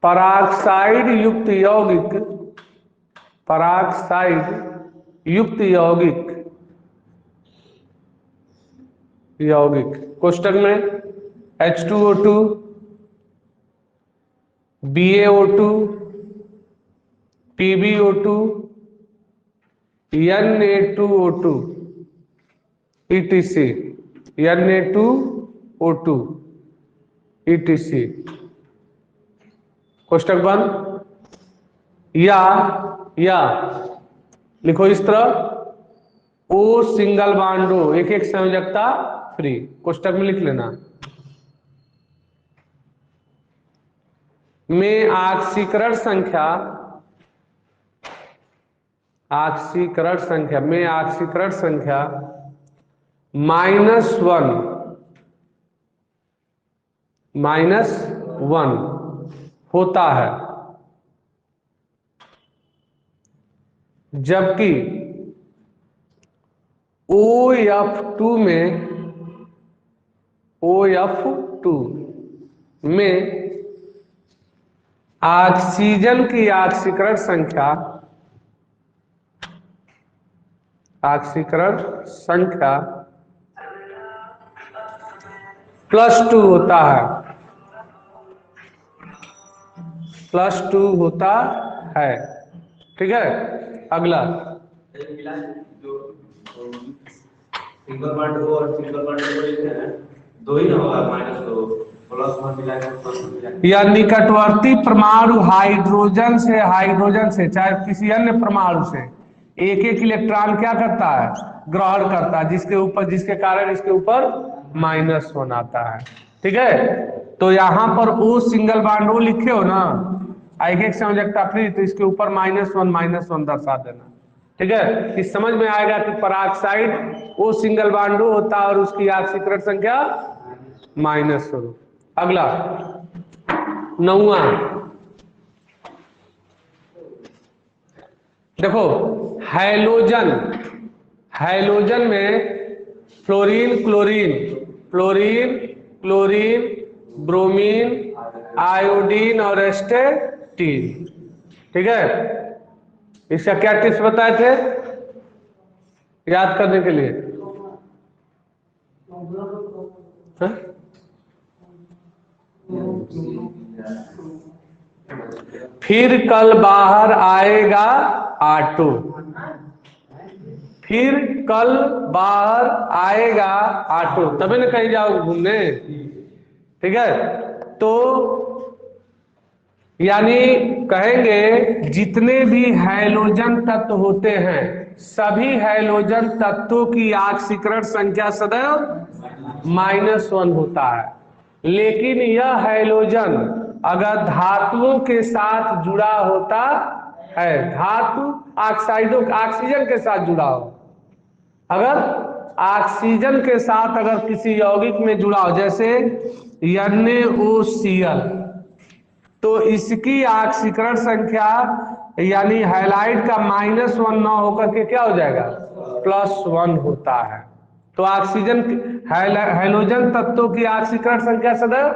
पराक्साइड युक्त यौगिक पराक्साइड युक्त यौगिक कोष्टक में H2O2, BaO2, PbO2, Na2O2 etc. Na2O2 etc. कोष्टक बंद। या लिखो इस तरह O सिंगल बांडो एक एक संयोजकता फ्री, कोष्टक में लिख लेना। में ऑक्सीकरण संख्या -1 होता है, जबकि OF2 में ऑक्सीजन की ऑक्सीकरण संख्या +2 होता है, ठीक है। अगला सिंगल बॉन्ड O और सिंगल बॉन्ड O लिखते हैं, दो ही ना होगा, -2 +1 मिलाकर +1 या निकटवर्ती परमाणु हाइड्रोजन से चाहे किसी अन्य परमाणु से एक एक इलेक्ट्रॉन क्या करता है, ग्रहण करता है, जिसके कारण इसके ऊपर -1 आता है, ठीक है। तो यहाँ पर O सिंगल बॉन्ड O लिखे हो ना, एक एक संयोजकता फ्री, तो इसके ऊपर -1 दर्शा देना, ठीक है। इस समझ में आएगा कि peroxide O single bond O होता है और उसकी ऑक्सीकरण संख्या -1। अगला 9वां देखो, हैलोजन में फ्लोरीन, क्लोरीन, ब्रोमीन, आयोडीन और एस्टेटीन, ठीक है। इसका क्या टिप्स बताए थे याद करने के लिए? फिर कल बाहर आएगा ऑटो, तभी ना कहीं जाओ घूमने, ठीक है। तो यानी कहेंगे जितने भी हैलोजन तत्व होते हैं, सभी हैलोजन तत्वों की ऑक्सीकरण संख्या सदैव -1 होता है, लेकिन यह हैलोजन अगर धातुओं के साथ जुड़ा होता है, धातु ऑक्सीजन के साथ जुड़ा हो, अगर ऑक्सीजन के साथ अगर किसी यौगिक में जुड़ा हो, जैसे NaOCl, तो इसकी ऑक्सीकरण संख्या यानी हैलाइड का -1 ना होकर के क्या हो जाएगा, +1 होता है। तो हैलोजन तत्वों की ऑक्सीकरण संख्या सदैव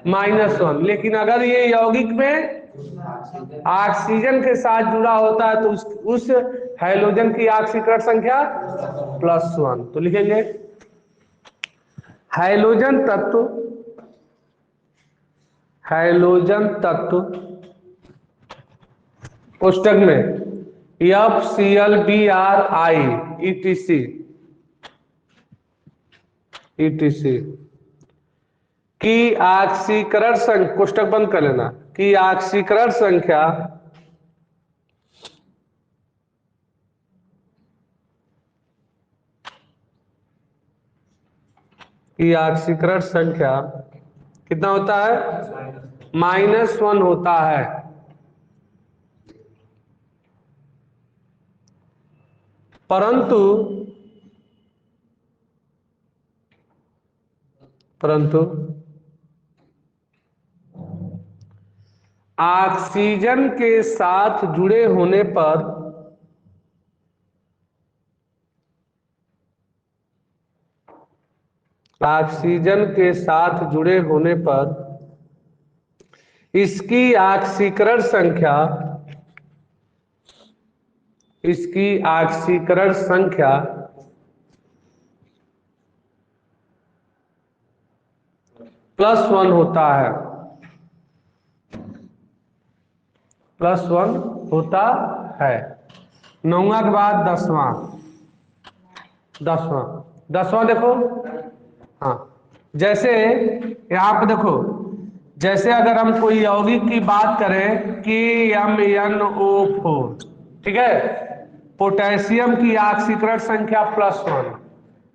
-1, लेकिन अगर ये यौगिक में ऑक्सीजन के साथ जुड़ा होता है तो उस हैलोजन की ऑक्सीकरण संख्या +1। तो लिखेंगे हैलोजन तत्व कोष्टक में FClBrI etc की ऑक्सीकरण संख्या, कोष्टक बंद कर लेना, की ऑक्सीकरण संख्या कितना होता है, -1 होता है, परंतु ऑक्सीजन के साथ जुड़े होने पर इसकी ऑक्सीकरण संख्या इसकी ऑक्सीकरण संख्या +1 होता है, +1 होता है। 9वां के बाद 10वां, 10वां देखो। हाँ, जैसे यहाँ पे देखो, जैसे अगर हम कोई यौगिक की बात करें KMnO4, ठीक है, पोटेशियम की ऑक्सीकरण संख्या +1,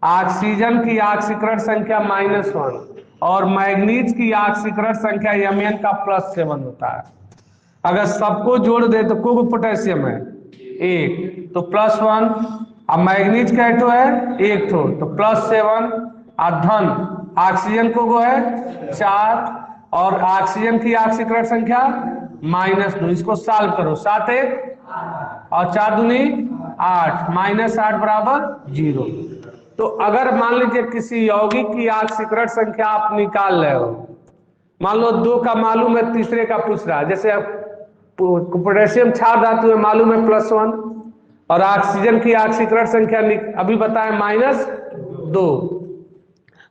ऑक्सीजन की ऑक्सीकरण संख्या -1 और मैग्नीज की ऑक्सीकरण संख्या Mn का +7 होता है। अगर सबको जोड़ दे तो को पोटेशियम है 1, तो +1, अब मैग्नीज का ठो है 1 ठो, तो +7, और धन ऑक्सीजन को है 4, और ऑक्सीजन की ऑक्सीकरण संख्या -2। इसको सॉल्व करो, 7 1 और 4 दूनी 8, -8 बराबर 0। तो अगर मान लीजिए किसी यौगिक की ऑक्सीकरण संख्या आप निकाल रहे हो, मान लो 2 का मालूम है, तीसरे का पूछ रहा है, जैसे अब पोटेशियम क्षार धातु है, मालूम है +1, और ऑक्सीजन की ऑक्सीकरण संख्या अभी बताएं -2,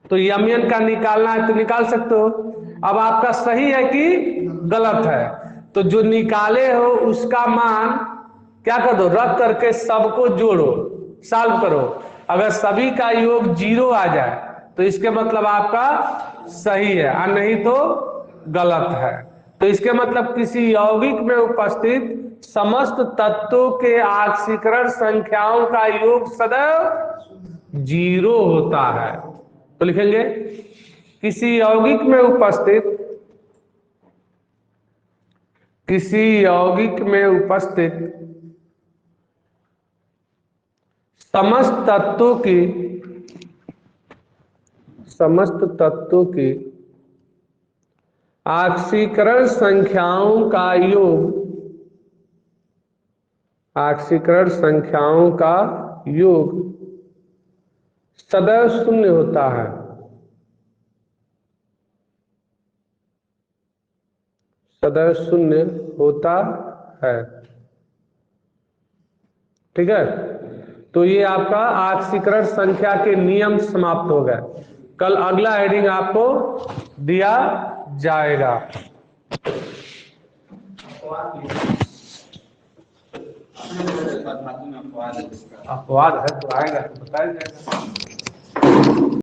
तो Mn का निकालना है तो निकाल सकते हो। अब आपका सही है कि गलत है, तो जो निकाले हो उसका मान क्या कर दो, रख करके सबको जोड़ो, सॉल्व करो। अगर सभी का योग 0 आ जाए तो इसके मतलब आपका सही है, और नहीं तो गलत है। तो इसके मतलब किसी यौगिक में उपस्थित समस्त तत्वों के ऑक्सीकरण संख्याओं का योग सदैव 0 होता है। तो लिखेंगे किसी यौगिक में उपस्थित समस्त तत्वों की ऑक्सीकरण संख्याओं का योग सदैव 0 होता है, सदैव 0 होता है। ठीक है, तो ये आपका ऑक्सीकरण संख्या के नियम समाप्त हो गए। कल अगला हेडिंग आपको दिया जाएगा। अपवाद है तो आएगा तो बताया जाएगा।